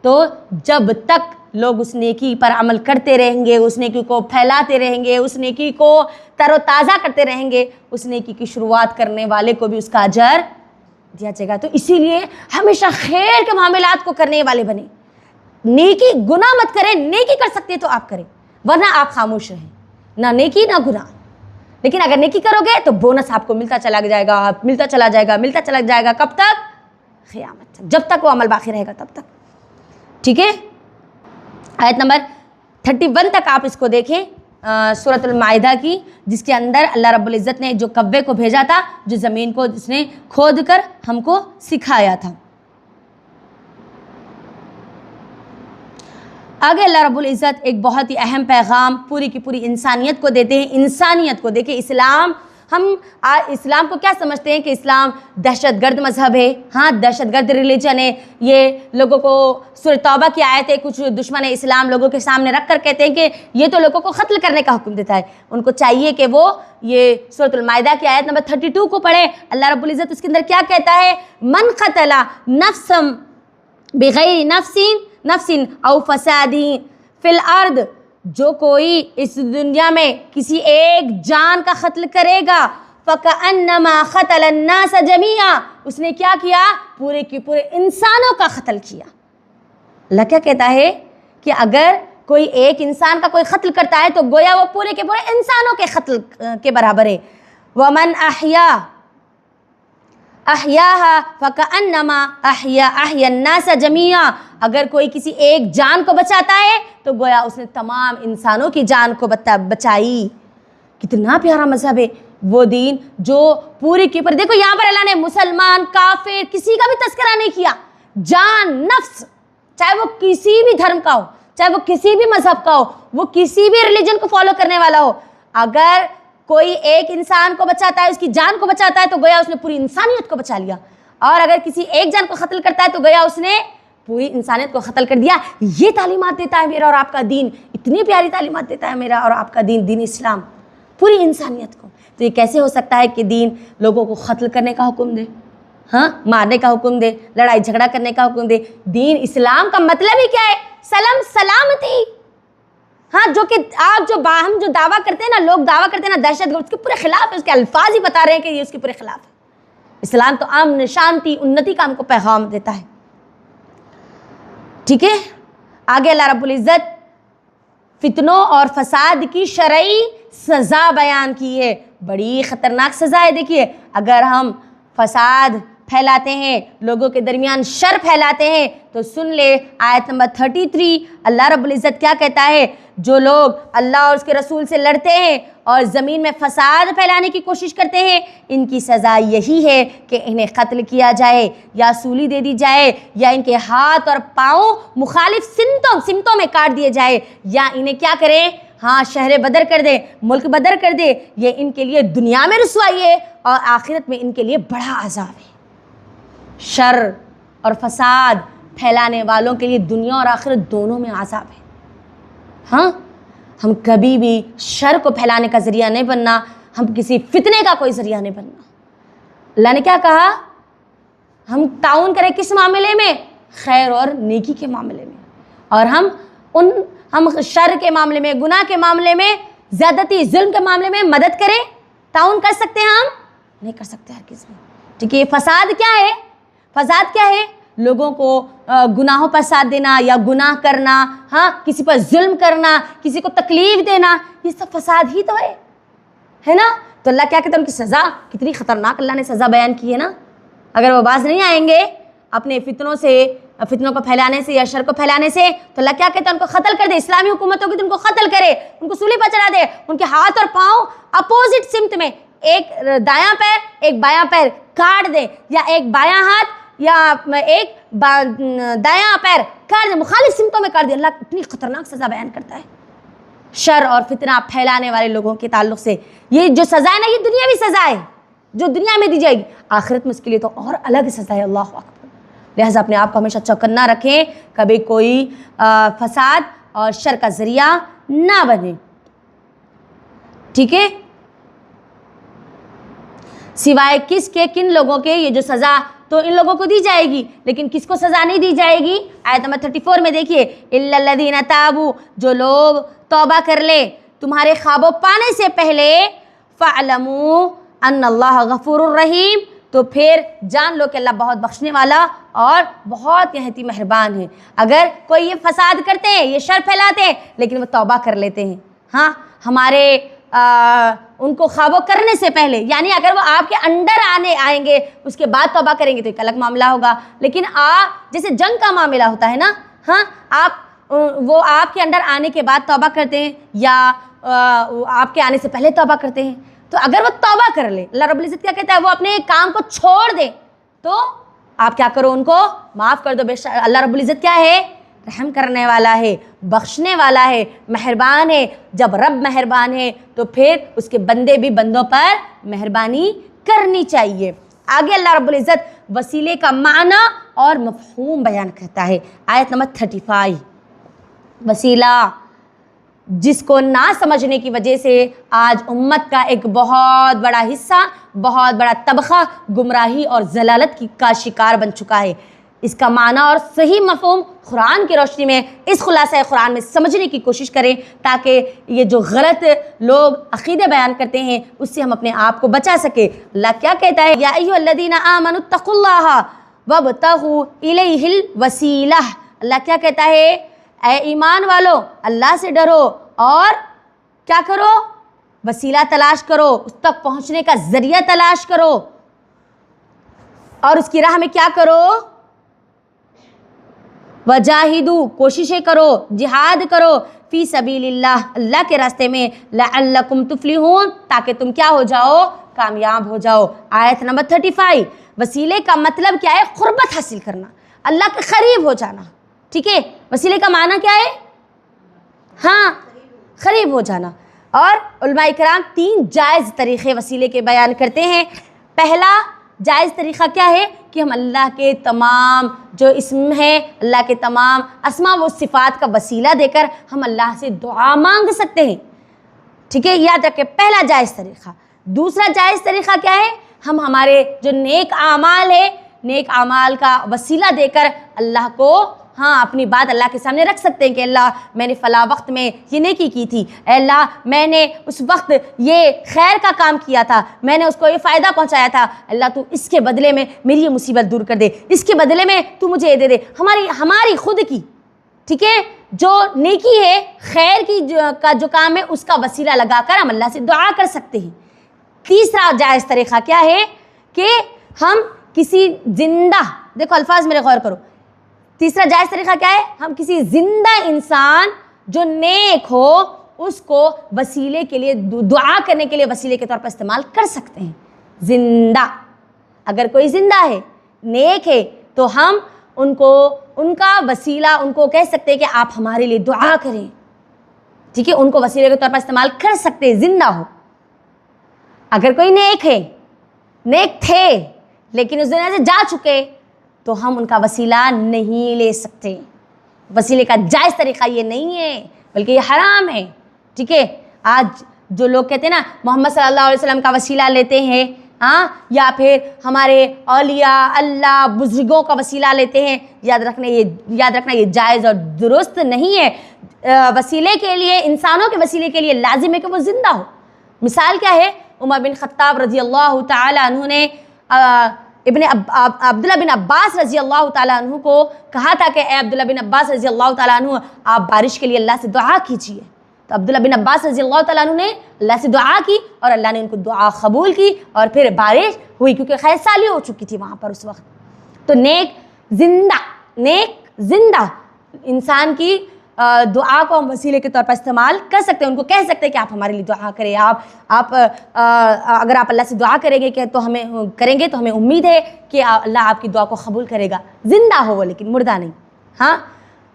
تو جب تک لوگ اس نیکی پر عمل کرتے رہیں گے, اس نیکی کو پھیلاتے رہیں گے, اس نیکی کو تر و تازہ کرتے رہیں گے, اس نیکی کی شروعات کرنے والے کو بھی اس کا اجر دیا جائے گا. تو اسی لیے ہمیشہ خیر کے معاملات کو کرنے والے بنے. نیکی گناہ مت کریں, نیکی کر سکتے تو آپ کریں ورنہ آپ خاموش رہیں, نہ نیکی نہ گناہ. لیکن اگر نیکی کرو گے تو بونس آپ کو ملتا چلا جائے گا. کب تک؟ قیامت تک, جب تک وہ عمل باقی رہے گا تب تک. ٹھیک ہے, آیت نمبر 31 تک آپ اس کو دیکھیں سورۃ المائدہ کی, جس کے اندر اللہ رب العزت نے جو کوے کو بھیجا تھا, جو زمین کو جس نے کھود کر ہم کو سکھایا تھا. آگے اللہ رب العزت ایک بہت ہی اہم پیغام پوری کی پوری انسانیت کو دیتے ہیں. انسانیت کو دیکھیں, ہم اسلام کو کیا سمجھتے ہیں کہ اسلام دہشت گرد مذہب ہے. ہاں, دہشت گرد ریلیجن ہے. یہ لوگوں کو سورہ توبہ کی آیتیں کچھ دشمن اسلام لوگوں کے سامنے رکھ کر کہتے ہیں کہ یہ تو لوگوں کو قتل کرنے کا حکم دیتا ہے. ان کو چاہیے کہ وہ یہ سورۃ المائدہ کی آیت نمبر 32 کو پڑھیں. اللہ رب العزت اس کے اندر کیا کہتا ہے, من قتل نفسا بغیر نفس او فساد فی الارض, جو کوئی اس دنیا میں کسی ایک جان کا قتل کرے گا فَكَأَنَّمَا قَتَلَ النَّاسَ جَمِيعًا, اس نے کیا کیا, پورے کے پورے انسانوں کا قتل کیا. اللہ کیا کہتا ہے کہ اگر کوئی ایک انسان کا کوئی قتل کرتا ہے تو گویا وہ پورے کے پورے انسانوں کے قتل کے برابر ہے۔ وَمَنْ أَحْيَاهَا فَكَأَنَّمَا أَحْيَا النَّاسَ جَمِيعًا، اگر کوئی کسی ایک جان کو بچاتا ہے تو گویا اس نے تمام انسانوں کی جان کو بچائی۔ کتنا پیارا مذہب ہے وہ دین جو پوری کی پر، دیکھو یہاں پر اللہ نے مسلمان، کافر، کسی کا بھی تذکرہ نہیں کیا، جان، نفس، چاہے وہ کسی بھی دھرم کا ہو، چاہے وہ کسی بھی مذہب کا ہو، وہ کسی بھی ریلیجن کو فالو کرنے والا ہو، اگر کوئی ایک انسان کو بچاتا ہے، اس کی جان کو بچاتا ہے تو گویا اس نے پوری انسانیت کو بچا لیا، اور اگر کسی ایک جان کو قتل کرتا ہے تو گویا اس نے پوری انسانیت کو قتل کر دیا۔ یہ تعلیمات دیتا ہے میرا اور آپ کا دین، اتنی پیاری تعلیمات دیتا ہے میرا اور آپ کا دین، دین اسلام، پوری انسانیت کو۔ تو یہ کیسے ہو سکتا ہے کہ دین لوگوں کو قتل کرنے کا حکم دے، ہاں، مارنے کا حکم دے، لڑائی جھگڑا کرنے کا حکم دے؟ دین اسلام کا مطلب ہی کیا ہے؟ سلامتی، ہاں، جو کہ آپ ہم جو دعویٰ کرتے ہیں نا، لوگ دعویٰ کرتے ہیں نا دہشت گرد، اس کے پورے خلاف ہے، اس کے الفاظ ہی بتا رہے ہیں کہ یہ اس کے پورے خلاف ہے۔ اسلام تو امن، شانتی، انتی کا ہم کو پیغام دیتا ہے، ٹھیک ہے۔ آگے اللہ رب العزت فتنوں اور فساد کی شرعی سزا بیان کی ہے، بڑی خطرناک سزا ہے۔ دیکھیے، اگر ہم فساد پھیلاتے ہیں، لوگوں کے درمیان شر پھیلاتے ہیں، تو سن لے آیت نمبر 33، اللہ رب العزت کیا کہتا ہے؟ جو لوگ اللہ اور اس کے رسول سے لڑتے ہیں اور زمین میں فساد پھیلانے کی کوشش کرتے ہیں، ان کی سزا یہی ہے کہ انہیں قتل کیا جائے یا سولی دے دی جائے، یا ان کے ہاتھ اور پاؤں مخالف سمتوں میں کاٹ دیے جائے، یا انہیں کیا کریں؟ ہاں، شہر بدر کر دے، ملک بدر کر دے۔ یہ ان کے لیے دنیا میں رسوائی ہے اور آخرت میں ان کے لیے بڑا عذاب ہے۔ شر اور فساد پھیلانے والوں کے لیے دنیا اور آخرت دونوں میں عذاب ہے۔ ہاں، ہم کبھی بھی شر کو پھیلانے کا ذریعہ نہیں بننا، ہم کسی فتنے کا کوئی ذریعہ نہیں بننا۔ اللہ نے کیا کہا؟ ہم تعاون کریں کس معاملے میں؟ خیر اور نیکی کے معاملے میں، اور ہم شر کے معاملے میں، گناہ کے معاملے میں، زیادتی، ظلم کے معاملے میں مدد کریں، تعاون کر سکتے ہیں؟ ہم نہیں کر سکتے ہر کس میں، ٹھیک ہے۔ یہ فساد کیا ہے؟ فساد کیا ہے؟ لوگوں کو گناہوں پر ساتھ دینا یا گناہ کرنا، ہاں، کسی پر ظلم کرنا، کسی کو تکلیف دینا، یہ سب فساد ہی تو ہے نا؟ تو اللہ کیا کہتا ہے؟ ان کی سزا کتنی خطرناک اللہ نے سزا بیان کی ہے نا۔ اگر وہ باز نہیں آئیں گے اپنے فتنوں کو پھیلانے سے یا شر کو پھیلانے سے، تو اللہ کیا کہتا ہے؟ ان کو قتل کر دے، اسلامی حکومت ہوگی تو ان کو قتل کرے، ان کو سولی پر چڑھا دے، ان کے ہاتھ اور پاؤں اپوزٹ سمت میں، ایک دایاں پیر ایک بایاں پیر کاٹ دے، یا ایک بایاں ہاتھ یا ایک دایاں پیر کاٹ دے، مخالف سمتوں میں کاٹ دے۔ اللہ اتنی خطرناک سزا بیان کرتا ہے شر اور فتنہ پھیلانے والے لوگوں کے تعلق سے۔ یہ جو سزا ہے نا، یہ دنیاوی سزا ہے جو دنیا میں دی جائے گی، آخرت میں اس کے لیے تو اور الگ سزا ہے۔ اللہ اکبر۔ لہٰذا اپنے آپ کو ہمیشہ چوکنا رکھیں، کبھی کوئی فساد اور شر کا ذریعہ نہ بنے، ٹھیک ہے۔ سوائے کس کے؟ کن لوگوں کے؟ یہ جو سزا تو ان لوگوں کو دی جائے گی، لیکن کس کو سزا نہیں دی جائے گی؟ آیت نمبر 34 میں دیکھیے، اِلَّا الَّذِينَ تَابُوا، جو لوگ توبہ کر لے تمہارے خوابوں پانے سے پہلے، فَاعْلَمُوا أَنَّ اللَّهَ غَفُورٌ رَحِيمٌ، تو پھر جان لو کہ اللہ بہت بخشنے والا اور بہت نہایت مہربان ہے۔ اگر کوئی یہ فساد کرتے ہیں، یہ شر پھیلاتے ہیں، لیکن وہ توبہ کر لیتے ہیں، ہاں، ہمارے ان کو خوابوں کرنے سے پہلے، یعنی اگر وہ آپ کے انڈر آئیں گے اس کے بعد توبہ کریں گے تو ایک الگ معاملہ ہوگا، لیکن جیسے جنگ کا معاملہ ہوتا ہے نا، ہاں، وہ آپ کے انڈر آنے کے بعد توبہ کرتے ہیں یا آپ کے آنے سے پہلے توبہ کرتے ہیں، تو اگر وہ توبہ کر لے، اللہ رب العزت کیا کہتا ہے؟ وہ اپنے کام کو چھوڑ دے تو آپ کیا کرو؟ ان کو معاف کر دو۔ بے شک اللہ رب العزت کیا ہے؟ رحم کرنے والا ہے، بخشنے والا ہے، مہربان ہے۔ جب رب مہربان ہے تو پھر اس کے بندے بھی بندوں پر مہربانی کرنی چاہیے۔ آگے اللہ رب العزت وسیلے کا معنی اور مفہوم بیان کرتا ہے، آیت نمبر 35۔ وسیلہ جس کو نہ سمجھنے کی وجہ سے آج امت کا ایک بہت بڑا حصہ، بہت بڑا طبقہ گمراہی اور ضلالت کا شکار بن چکا ہے۔ اس کا معنی اور صحیح مفہوم قرآن کی روشنی میں، اس خلاصہ قرآن میں سمجھنے کی کوشش کریں، تاکہ یہ جو غلط لوگ عقیدے بیان کرتے ہیں اس سے ہم اپنے آپ کو بچا سکیں۔ اللہ کیا کہتا ہے؟ یا ایھا الذین آمنوا اتقوا اللہ وابتغوا الیہ الوسیلہ۔ اللہ کیا کہتا ہے؟ اے ایمان والو اللہ سے ڈرو اور کیا کرو؟ وسیلہ تلاش کرو، اس تک پہنچنے کا ذریعہ تلاش کرو، اور اس کی راہ میں کیا کرو؟ وجاہدو، کوششیں کرو، جہاد کرو، فی سبیل اللہ، اللہ کے راستے میں، لعلکم تفلحون، تاکہ تم کیا ہو جاؤ؟ کامیاب ہو جاؤ۔ آیت نمبر 35۔ وسیلے کا مطلب کیا ہے؟ قربت حاصل کرنا، اللہ کے قریب ہو جانا، ٹھیک ہے؟ وسیلے کا معنی کیا ہے؟ ہاں، قریب ہو جانا۔ اور علماء کرام 3 جائز طریقے وسیلے کے بیان کرتے ہیں۔ پہلا جائز طریقہ کیا ہے کہ ہم اللہ کے تمام جو اسم ہیں، اللہ کے تمام اسماء و صفات کا وسیلہ دے کر ہم اللہ سے دعا مانگ سکتے ہیں، ٹھیک ہے؟ یاد رکھیں، پہلا جائز طریقہ۔ دوسرا جائز طریقہ کیا ہے؟ ہم ہمارے جو نیک اعمال ہے، نیک اعمال کا وسیلہ دے کر اللہ کو اپنی بات اللہ کے سامنے رکھ سکتے ہیں کہ اللہ میں نے فلاں وقت میں یہ نیکی کی تھی، اے اللہ میں نے اس وقت یہ خیر کا کام کیا تھا، میں نے اس کو یہ فائدہ پہنچایا تھا، اللہ تو اس کے بدلے میں میری یہ مصیبت دور کر دے، اس کے بدلے میں تو مجھے یہ دے دے۔ ہماری خود کی، ٹھیک ہے، جو نیکی ہے، خیر کی کا جو کام ہے، اس کا وسیلہ لگا کر ہم اللہ سے دعا کر سکتے ہیں۔ تیسرا جائز طریقہ کیا ہے کہ ہم کسی زندہ، دیکھو الفاظ میرے غور کرو، تیسرا جائز طریقہ کیا ہے؟ ہم کسی زندہ انسان جو نیک ہو اس کو وسیلے کے لیے، دعا کرنے کے لیے وسیلے کے طور پر استعمال کر سکتے ہیں۔ زندہ، اگر کوئی زندہ ہے، نیک ہے، تو ہم ان کا وسیلہ ان کو کہہ سکتے ہیں کہ آپ ہمارے لیے دعا کریں، ٹھیک ہے؟ ان کو وسیلے کے طور پر استعمال کر سکتے ہیں، زندہ ہو۔ اگر کوئی نیک ہے، نیک تھے لیکن اس دنیا سے جا چکے، تو ہم ان کا وسیلہ نہیں لے سکتے۔ وسیلے کا جائز طریقہ یہ نہیں ہے، بلکہ یہ حرام ہے، ٹھیک ہے؟ آج جو لوگ کہتے ہیں نا محمد صلی اللہ علیہ وسلم کا وسیلہ لیتے ہیں، یا پھر ہمارے اولیاء، اللہ، بزرگوں کا وسیلہ لیتے ہیں، یاد رکھنا یہ جائز اور درست نہیں ہے۔ وسیلے کے لیے، انسانوں کے وسیلے کے لیے لازم ہے کہ وہ زندہ ہو۔ مثال کیا ہے؟ عمر بن خطاب رضی اللہ تعالی عنہ نے عبداللہ بن عباس رضی اللہ تعالیٰ عنہ کو کہا تھا کہ اے عبداللہ بن عباس رضی اللہ تعالیٰ عنہ، آپ بارش کے لیے اللہ سے دعا کیجیے۔ تو عبداللہ بن عباس رضی اللہ تعالیٰ عنہ نے اللہ سے دعا کی اور اللہ نے ان کو دعا قبول کی اور پھر بارش ہوئی، کیونکہ خیر سالی ہو چکی تھی وہاں پر اس وقت۔ تو نیک زندہ انسان کی دعا کو ہم وسیلے کے طور پر استعمال کر سکتے ہیں، ان کو کہہ سکتے ہیں کہ آپ ہمارے لیے دعا کریں، اگر آپ اللہ سے دعا کریں گے کہ تو ہمیں امید ہے کہ اللہ آپ کی دعا کو قبول کرے گا۔ زندہ ہو وہ، لیکن مردہ نہیں۔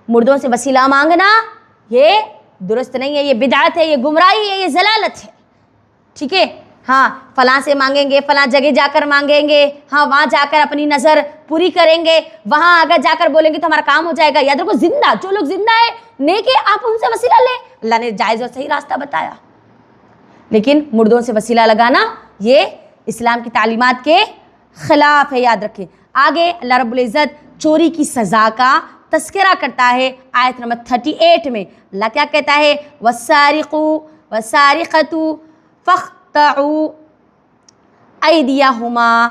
مردوں سے وسیلہ مانگنا یہ درست نہیں ہے، یہ بدعت ہے، یہ گمراہی ہے، یہ ضلالت ہے، ٹھیک ہے؟ فلاں سے مانگیں گے، فلاں جگہ جا کر مانگیں گے، وہاں جا کر اپنی نظر پوری کریں گے، وہاں اگر جا کر بولیں گے تو ہمارا کام ہو جائے گا۔ یاد رکھو، زندہ، جو لوگ زندہ ہے، نیک ہے، آپ ان سے وسیلہ لیں، اللہ نے جائز اور صحیح راستہ بتایا۔ لیکن مردوں سے وسیلہ لگانا یہ اسلام کی تعلیمات کے خلاف ہے، یاد رکھیں۔ آگے اللہ رب العزت چوری کی سزا کا تذکرہ کرتا ہے آیت نمبر 38 میں۔ اللہ کیا کہتا ہے؟ وَالسَّارِقُ وَالسَّارِقَةُ فَاقْطَعُوا أَيْدِيَهُمَا،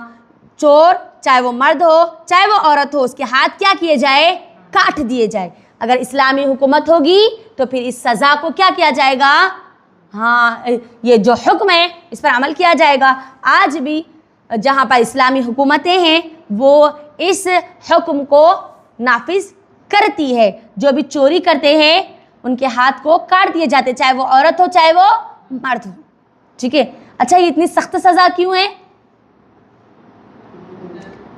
چور چاہے وہ مرد ہو چاہے وہ عورت ہو، اس کے ہاتھ کیا کیے جائے؟ کاٹ دیے جائے۔ اگر اسلامی حکومت ہوگی تو پھر اس سزا کو کیا کیا جائے گا؟ یہ جو حکم ہے اس پر عمل کیا جائے گا۔ آج بھی جہاں پر اسلامی حکومتیں ہیں وہ اس حکم کو نافذ کرتی ہے، جو بھی چوری کرتے ہیں ان کے ہاتھ کو کاٹ دیے جاتے، چاہے وہ عورت ہو چاہے وہ مرد ہو، ٹھیک ہے؟ اچھا، یہ اتنی سخت سزا کیوں ہے؟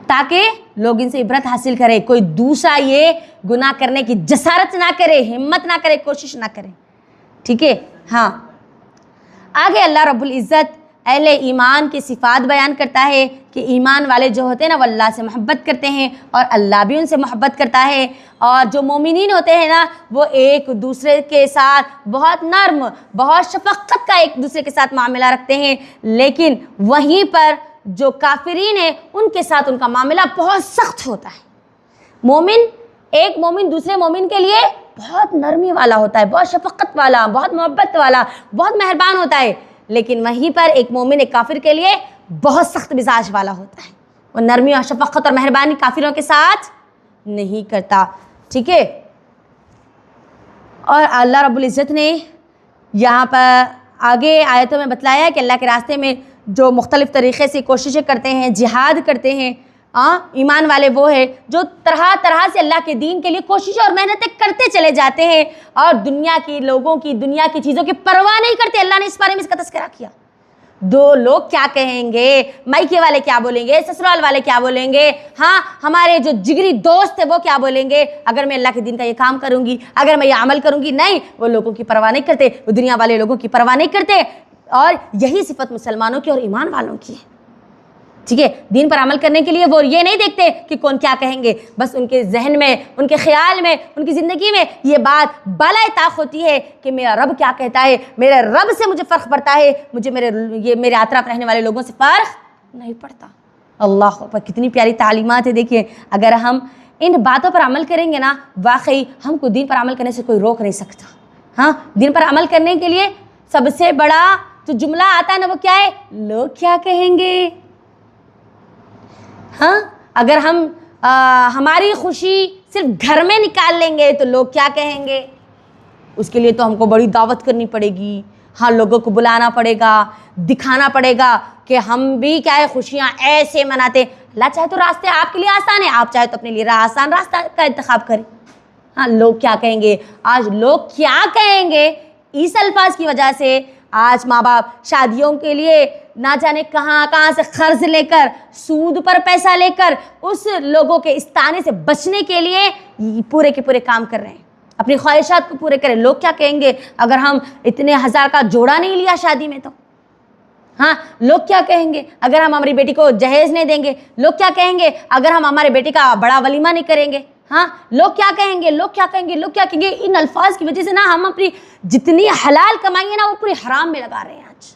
تاکہ لوگ ان سے عبرت حاصل کرے، کوئی دوسرا یہ گناہ کرنے کی جسارت نہ کرے، ہمت نہ کرے، کوشش نہ کرے، ٹھیک ہے؟ آگے اللہ رب العزت اہل ایمان کی صفات بیان کرتا ہے کہ ایمان والے جو ہوتے ہیں نا وہ اللہ سے محبت کرتے ہیں اور اللہ بھی ان سے محبت کرتا ہے، اور جو مومنین ہوتے ہیں نا وہ ایک دوسرے کے ساتھ بہت نرم، بہت شفقت کا ایک دوسرے کے ساتھ معاملہ رکھتے ہیں، لیکن وہیں پر جو کافرین ہیں ان کے ساتھ ان کا معاملہ بہت سخت ہوتا ہے۔ ایک مومن دوسرے مومن کے لیے بہت نرمی والا ہوتا ہے، بہت شفقت والا، بہت محبت والا، بہت مہربان ہوتا ہے، لیکن وہیں پر ایک مومن ایک کافر کے لیے بہت سخت مزاج والا ہوتا ہے، وہ نرمی اور شفقت اور مہربانی کافروں کے ساتھ نہیں کرتا، ٹھیک ہے؟ اور اللہ رب العزت نے یہاں پر آگے آیتوں میں بتلایا ہے کہ اللہ کے راستے میں جو مختلف طریقے سے کوششیں کرتے ہیں، جہاد کرتے ہیں، ایمان والے وہ ہیں جو طرح طرح سے اللہ کے دین کے لیے کوششیں اور محنتیں کرتے چلے جاتے ہیں اور دنیا کی لوگوں کی، دنیا کی چیزوں کی پرواہ نہیں کرتے۔ اللہ نے اس بارے میں اس کا تذکرہ کیا۔ دو لوگ کیا کہیں گے، مائکے والے کیا بولیں گے، سسرال والے کیا بولیں گے، ہاں ہمارے جو جگری دوست ہیں وہ کیا بولیں گے اگر میں اللہ کے دین کا یہ کام کروں گی، اگر میں یہ عمل کروں گی۔ نہیں، وہ لوگوں کی پرواہ نہیں کرتے، وہ دنیا والے لوگوں کی پرواہ نہیں کرتے۔ اور یہی صفت مسلمانوں کی اور ایمان والوں کی ہے، ٹھیک ہے۔ دین پر عمل کرنے کے لیے وہ یہ نہیں دیکھتے کہ کون کیا کہیں گے، بس ان کے ذہن میں، ان کے خیال میں، ان کی زندگی میں یہ بات بالائے طاق ہوتی ہے کہ میرا رب کیا کہتا ہے، میرے رب سے مجھے فرق پڑتا ہے، مجھے میرے اطراف رہنے والے لوگوں سے فرق نہیں پڑتا۔ اللہ اکبر، کتنی پیاری تعلیمات ہے۔ دیکھیے اگر ہم ان باتوں پر عمل کریں گے نا، واقعی ہم کو دین پر عمل کرنے سے کوئی روک نہیں سکتا۔ ہاں، دین پر عمل کرنے کے لیے سب سے بڑا جو جملہ آتا ہے نا وہ کیا ہے، لوگ کیا کہیں گے۔ ہاں، اگر ہم ہماری خوشی صرف گھر میں نکال لیں گے تو لوگ کیا کہیں گے، اس کے لیے تو ہم کو بڑی دعوت کرنی پڑے گی، ہاں لوگوں کو بلانا پڑے گا، دکھانا پڑے گا کہ ہم بھی کیا ہے خوشیاں ایسے مناتے۔ اللہ چاہے تو راستے آپ کے لیے آسان ہے، آپ چاہے تو اپنے لیے آسان راستہ کا انتخاب کریں۔ ہاں، لوگ کیا کہیں گے، آج لوگ کیا کہیں گے اس الفاظ کی وجہ سے آج ماں باپ شادیوں کے لیے نہ جانے کہاں کہاں سے قرض لے کر، سود پر پیسہ لے کر اس لوگوں کے اس طعنے سے بچنے کے لیے پورے کے پورے کام کر رہے ہیں، اپنی خواہشات کو پورے کریں۔ لوگ کیا کہیں گے اگر ہم اتنے ہزار کا جوڑا نہیں لیا شادی میں تو، ہاں لوگ کیا کہیں گے اگر ہم ہماری بیٹی کو جہیز نہیں دیں گے، لوگ کیا کہیں گے اگر ہم ہمارے بیٹے کا بڑا ولیمہ نہیں کریں گے، ہاں لوگ کیا کہیں گے، لوگ کیا کہیں گے، لوگ کیا کہیں گے۔ ان الفاظ کی وجہ سے نا ہم اپنی جتنی حلال کمائی ہے نا وہ پوری حرام میں لگا رہے ہیں۔ آج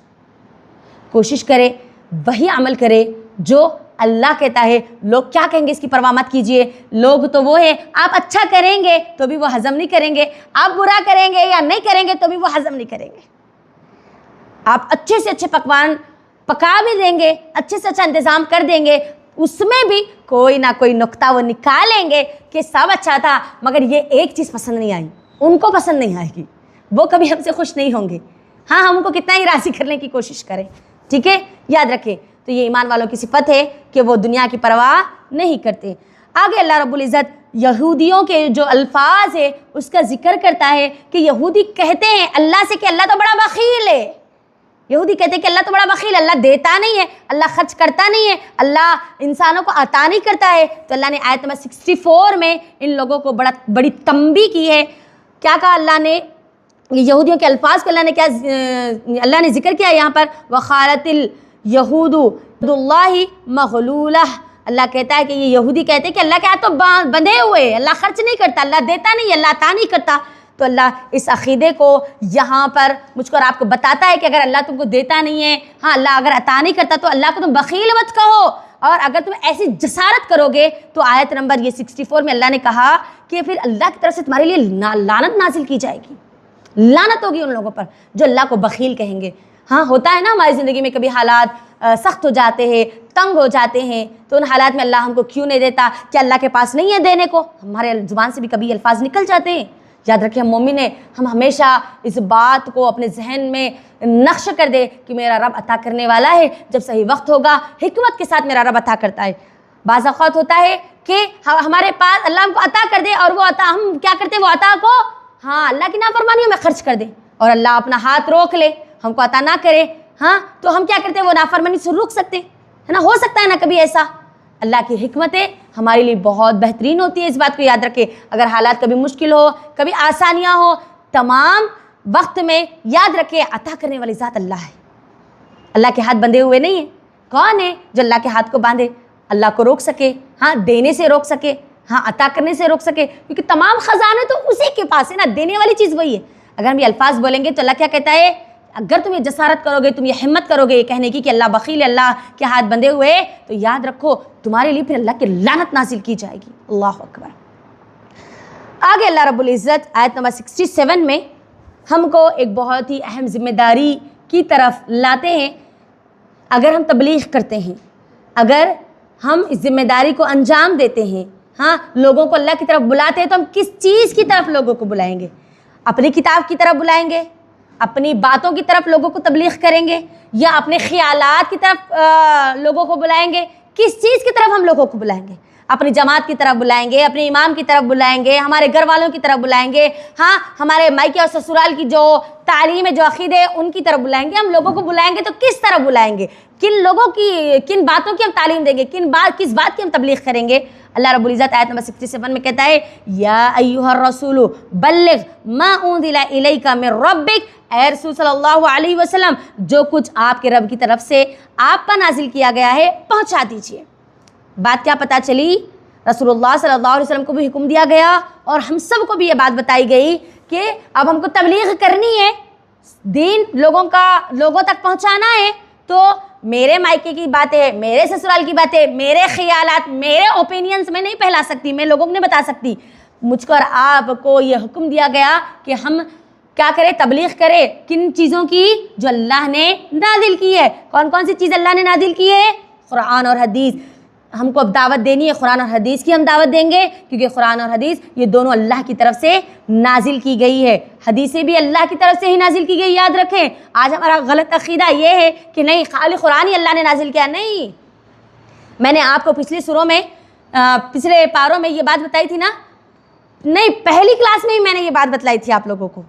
کوشش کرے وہی عمل کرے جو اللہ کہتا ہے۔ لوگ کیا کہیں گے اس کی پرواہ مت کیجئے۔ لوگ تو وہ ہے، آپ اچھا کریں گے تو بھی وہ ہضم نہیں کریں گے، آپ برا کریں گے یا نہیں کریں گے تو بھی وہ ہضم نہیں کریں گے۔ آپ اچھے سے اچھے پکوان پکا بھی دیں گے، اچھے سے اچھا انتظام کر دیں گے، اس میں بھی کوئی نہ کوئی نقطہ وہ نکالیں گے کہ سب اچھا تھا مگر یہ ایک چیز پسند نہیں آئی، ان کو پسند نہیں آئے گی، وہ کبھی ہم سے خوش نہیں ہوں گے۔ ہاں، ہم ان کو کتنا ہی راضی کرنے کی کوشش کریں، ٹھیک ہے، یاد رکھیں۔ تو یہ ایمان والوں کی صفت ہے کہ وہ دنیا کی پرواہ نہیں کرتے۔ آگے اللہ رب العزت یہودیوں کے جو الفاظ ہے اس کا ذکر کرتا ہے کہ یہودی کہتے ہیں اللہ سے کہ اللہ تو بڑا بخیل ہے۔ یہودی کہتے ہیں کہ اللہ تو بڑا بخیل، اللہ دیتا نہیں ہے، اللہ خرچ کرتا نہیں ہے، اللہ انسانوں کو عطا نہیں کرتا ہے۔ تو اللہ نے آیت نمبر 64 میں ان لوگوں کو بڑی تنبیہ کی ہے۔ کیا کہا اللہ نے، یہودیوں کے الفاظ کو اللہ نے ذکر کیا یہاں پر، وَقَالَتِ الْيَهُودُ يَدُ اللَّهِ مَغْلُولَةٌ۔ اللہ کہتا ہے کہ یہ یہودی کہتے ہیں کہ اللہ کے ہاتھ تو بندھے ہوئے، اللہ خرچ نہیں کرتا، اللہ دیتا نہیں، اللہ عطا نہیں کرتا۔ تو اللہ اس عقیدے کو یہاں پر مجھ کو اور آپ کو بتاتا ہے کہ اگر اللہ تم کو دیتا نہیں ہے، ہاں اللہ اگر عطا نہیں کرتا تو اللہ کو تم بخیل مت کہو۔ اور اگر تم ایسی جسارت کرو گے تو آیت نمبر یہ 64 میں اللہ نے کہا کہ پھر اللہ کی طرف سے تمہارے لیے لعنت نازل کی جائے گی، لعنت ہوگی ان لوگوں پر جو اللہ کو بخیل کہیں گے۔ ہاں ہوتا ہے نا ہماری زندگی میں کبھی حالات سخت ہو جاتے ہیں، تنگ ہو جاتے ہیں، تو ان حالات میں اللہ ہم کو کیوں نہیں دیتا، کہ اللہ کے پاس نہیں ہے دینے کو؟ ہمارے زبان سے بھی کبھی الفاظ نکل جاتے ہیں۔ یاد رکھیں ہم مومن ہیں، ہم ہمیشہ اس بات کو اپنے ذہن میں نقش کر دے کہ میرا رب عطا کرنے والا ہے، جب صحیح وقت ہوگا حکمت کے ساتھ میرا رب عطا کرتا ہے۔ بعض اوقات ہوتا ہے کہ ہمارے پاس اللہ ہم کو عطا کر دے اور وہ عطا ہم کیا کرتے ہیں، وہ عطا کو ہاں اللہ کی نافرمانیوں میں خرچ کر دے، اور اللہ اپنا ہاتھ روک لے، ہم کو عطا نہ کرے، ہاں تو ہم کیا کرتے ہیں، وہ نافرمانی سے رک سکتے ہیں نا، ہو سکتا ہے نا کبھی ایسا۔ اللہ کی حکمتیں ہمارے لیے بہت بہترین ہوتی ہے، اس بات کو یاد رکھے۔ اگر حالات کبھی مشکل ہو، کبھی آسانیاں ہو، تمام وقت میں یاد رکھے عطا کرنے والی ذات اللہ ہے۔ اللہ کے ہاتھ بندھے ہوئے نہیں ہیں۔ کون ہے جو اللہ کے ہاتھ کو باندھے، اللہ کو روک سکے، ہاں دینے سے روک سکے، ہاں عطا کرنے سے روک سکے، کیونکہ تمام خزانے تو اسی کے پاس ہے نا، دینے والی چیز وہی ہے۔ اگر ہم یہ الفاظ بولیں گے تو اللہ کیا کہتا ہے، اگر تم یہ جسارت کرو گے، تم یہ ہمت کرو گے یہ کہنے کی کہ اللہ بخیل، اللہ کے ہاتھ بندھے ہوئے، تو یاد رکھو تمہارے لیے پھر اللہ کی لعنت نازل کی جائے گی۔ اللہ اکبر۔ آگے اللہ رب العزت آیت نمبر 67 میں ہم کو ایک بہت ہی اہم ذمہ داری کی طرف لاتے ہیں۔ اگر ہم تبلیغ کرتے ہیں، اگر ہم اس ذمہ داری کو انجام دیتے ہیں، ہاں لوگوں کو اللہ کی طرف بلاتے ہیں، تو ہم کس چیز کی طرف لوگوں کو بلائیں گے؟ اپنی کتاب کی طرف بلائیں گے، اپنی باتوں کی طرف لوگوں کو تبلیغ کریں گے، یا اپنے خیالات کی طرف لوگوں کو بلائیں گے؟ کس چیز کی طرف ہم لوگوں کو بلائیں گے؟ اپنی جماعت کی طرف بلائیں گے، اپنے امام کی طرف بلائیں گے، ہمارے گھر والوں کی طرف بلائیں گے، ہاں ہمارے مائکے اور سسرال کی جو تعلیم ہے، جو عقیدے ہیں، ان کی طرف بلائیں گے؟ ہم لوگوں کو بلائیں گے تو کس طرف بلائیں گے؟ کن لوگوں کی، کن باتوں کی ہم تعلیم دیں گے؟ کس بات کی ہم تبلیغ کریں گے؟ اللہ رب العزت آیت نمبر 67 میں کہتا ہے یا ایھا الرسول بلغ ما انزل الیک من ربک، اے رسول صلی اللہ علیہ وسلم جو کچھ آپ کے رب کی طرف سے آپ پر نازل کیا گیا ہے پہنچا دیجیے۔ بات کیا پتہ چلی؟ رسول اللہ صلی اللہ علیہ وسلم کو بھی حکم دیا گیا اور ہم سب کو بھی یہ بات بتائی گئی کہ اب ہم کو تبلیغ کرنی ہے، دین لوگوں تک پہنچانا ہے، تو میرے مائکے کی باتیں، میرے سسرال کی باتیں، میرے خیالات، میرے اوپینینز میں نہیں پھیلا سکتی، میں لوگوں کو نہیں بتا سکتی۔ مجھ کو اور آپ کو یہ حکم دیا گیا کہ ہم کیا کریں؟ تبلیغ کریں۔ کن چیزوں کی؟ جو اللہ نے نازل کی ہے۔ کون کون سی چیز اللہ نے نازل کی ہے؟ قرآن اور حدیث۔ ہم کو اب دعوت دینی ہے، قرآن اور حدیث کی ہم دعوت دیں گے، کیونکہ قرآن اور حدیث یہ دونوں اللہ کی طرف سے نازل کی گئی ہے۔ حدیثیں بھی اللہ کی طرف سے ہی نازل کی گئی، یاد رکھیں۔ آج ہمارا غلط عقیدہ یہ ہے کہ نہیں خالی قرآن ہی اللہ نے نازل کیا، نہیں۔ میں نے آپ کو پچھلے پاروں میں یہ بات بتائی تھی نا، نہیں پہلی کلاس میں ہی میں نے یہ بات بتلائی تھی آپ لوگوں کو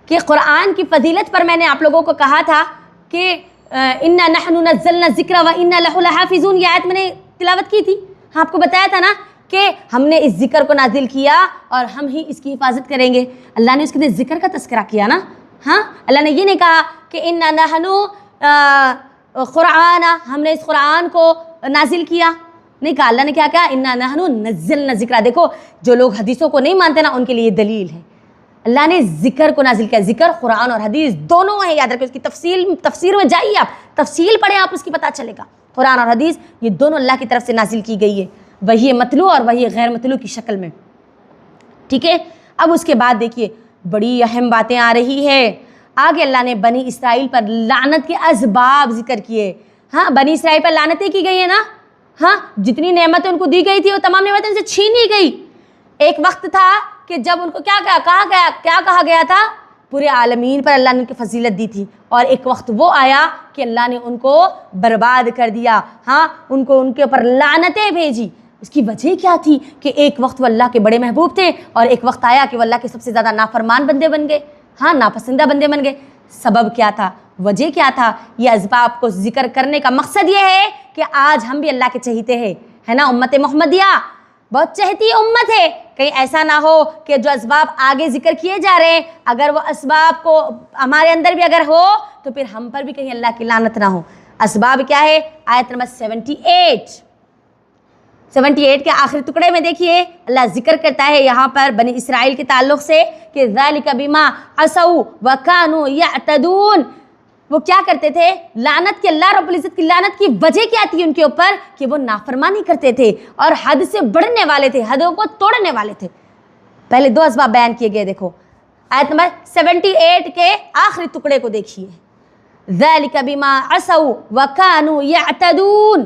کہ قرآن کی فضیلت پر میں نے آپ لوگوں کو کہا تھا کہ انا نحن نزلنا الذکر وانا لہ لحافظون، یہ آیت میں نے تلاوت کی تھی، آپ کو بتایا تھا نا کہ ہم نے اس ذکر کو نازل کیا اور ہم ہی اس کی حفاظت کریں گے۔ اللہ نے اس کے ذکر کا تذکرہ کیا نا، ہاں اللہ نے یہ نہیں کہا کہ انا نحن قرآن، ہم نے اس قرآن کو نازل کیا، نہیں کہا۔ اللہ نے کیا کہا؟ انا نحن نزلنا الذکر۔ دیکھو جو لوگ حدیثوں کو نہیں مانتے نا، ان کے لیے یہ دلیل ہے، اللہ نے ذکر کو نازل کیا۔ ذکر قرآن اور حدیث دونوں ہیں، یاد رکھیں۔ اس کی تفسیر میں جائیے، آپ تفصیل پڑھیں، آپ اس کی پتہ چلے گا۔ قرآن اور حدیث یہ دونوں اللہ کی طرف سے نازل کی گئی ہے، وحی متلو اور وحی غیر متلو کی شکل میں، ٹھیک ہے۔ اب اس کے بعد دیکھیے بڑی اہم باتیں آ رہی ہے آگے۔ اللہ نے بنی اسرائیل پر لعنت کے اسباب ذکر کیے۔ ہاں بنی اسرائیل پر لعنتیں کی گئی ہیں نا، ہاں جتنی نعمتیں ان کو دی گئی تھی وہ تمام نعمتیں ان سے چھینی گئی۔ ایک وقت تھا کہ جب ان کو کیا کہا گیا تھا؟ پورے عالمین پر اللہ نے ان کی فضیلت دی تھی، اور ایک وقت وہ آیا کہ اللہ نے ان کو برباد کر دیا، ہاں ان کے اوپر لعنتیں بھیجی۔ اس کی وجہ کیا تھی؟ کہ ایک وقت وہ اللہ کے بڑے محبوب تھے، اور ایک وقت آیا کہ وہ اللہ کے سب سے زیادہ نافرمان بندے بن گئے، ہاں ناپسندہ بندے بن گئے۔ سبب کیا تھا؟ وجہ کیا تھا؟ یہ اسباب کو ذکر کرنے کا مقصد یہ ہے کہ آج ہم بھی اللہ کے چہیتے ہیں، ہے نا، امت محمدیہ بہت چہتی امت ہے۔ کہیں ایسا نہ ہو کہ جو اسباب آگے ذکر کیے جا رہے ہیں، اگر وہ اسباب کو ہمارے اندر بھی اگر ہو تو پھر ہم پر بھی کہیں اللہ کی لعنت نہ ہو۔ اسباب کیا ہے؟ آیت نمبر 78 کے آخری ٹکڑے میں دیکھیے اللہ ذکر کرتا ہے یہاں پر بنی اسرائیل کے تعلق سے کہ ذَلِكَ بِمَا عَصَوْا وَكَانُوا يَعْتَدُونَ، وہ کیا کرتے تھے؟ لعنت کی، اللہ رب العزت کی لعنت کی وجہ کیا تھی ان کے اوپر؟ کہ وہ نافرمانی کرتے تھے اور حد سے بڑھنے والے تھے، حدوں کو توڑنے والے تھے۔ پہلے دو اسباب بیان کیے گئے، دیکھو آیت نمبر 78 کے آخری ٹکڑے کو دیکھیے، ذَلِكَ بِمَا عَصَوْا وَكَانُوا يَعْتَدُونَ،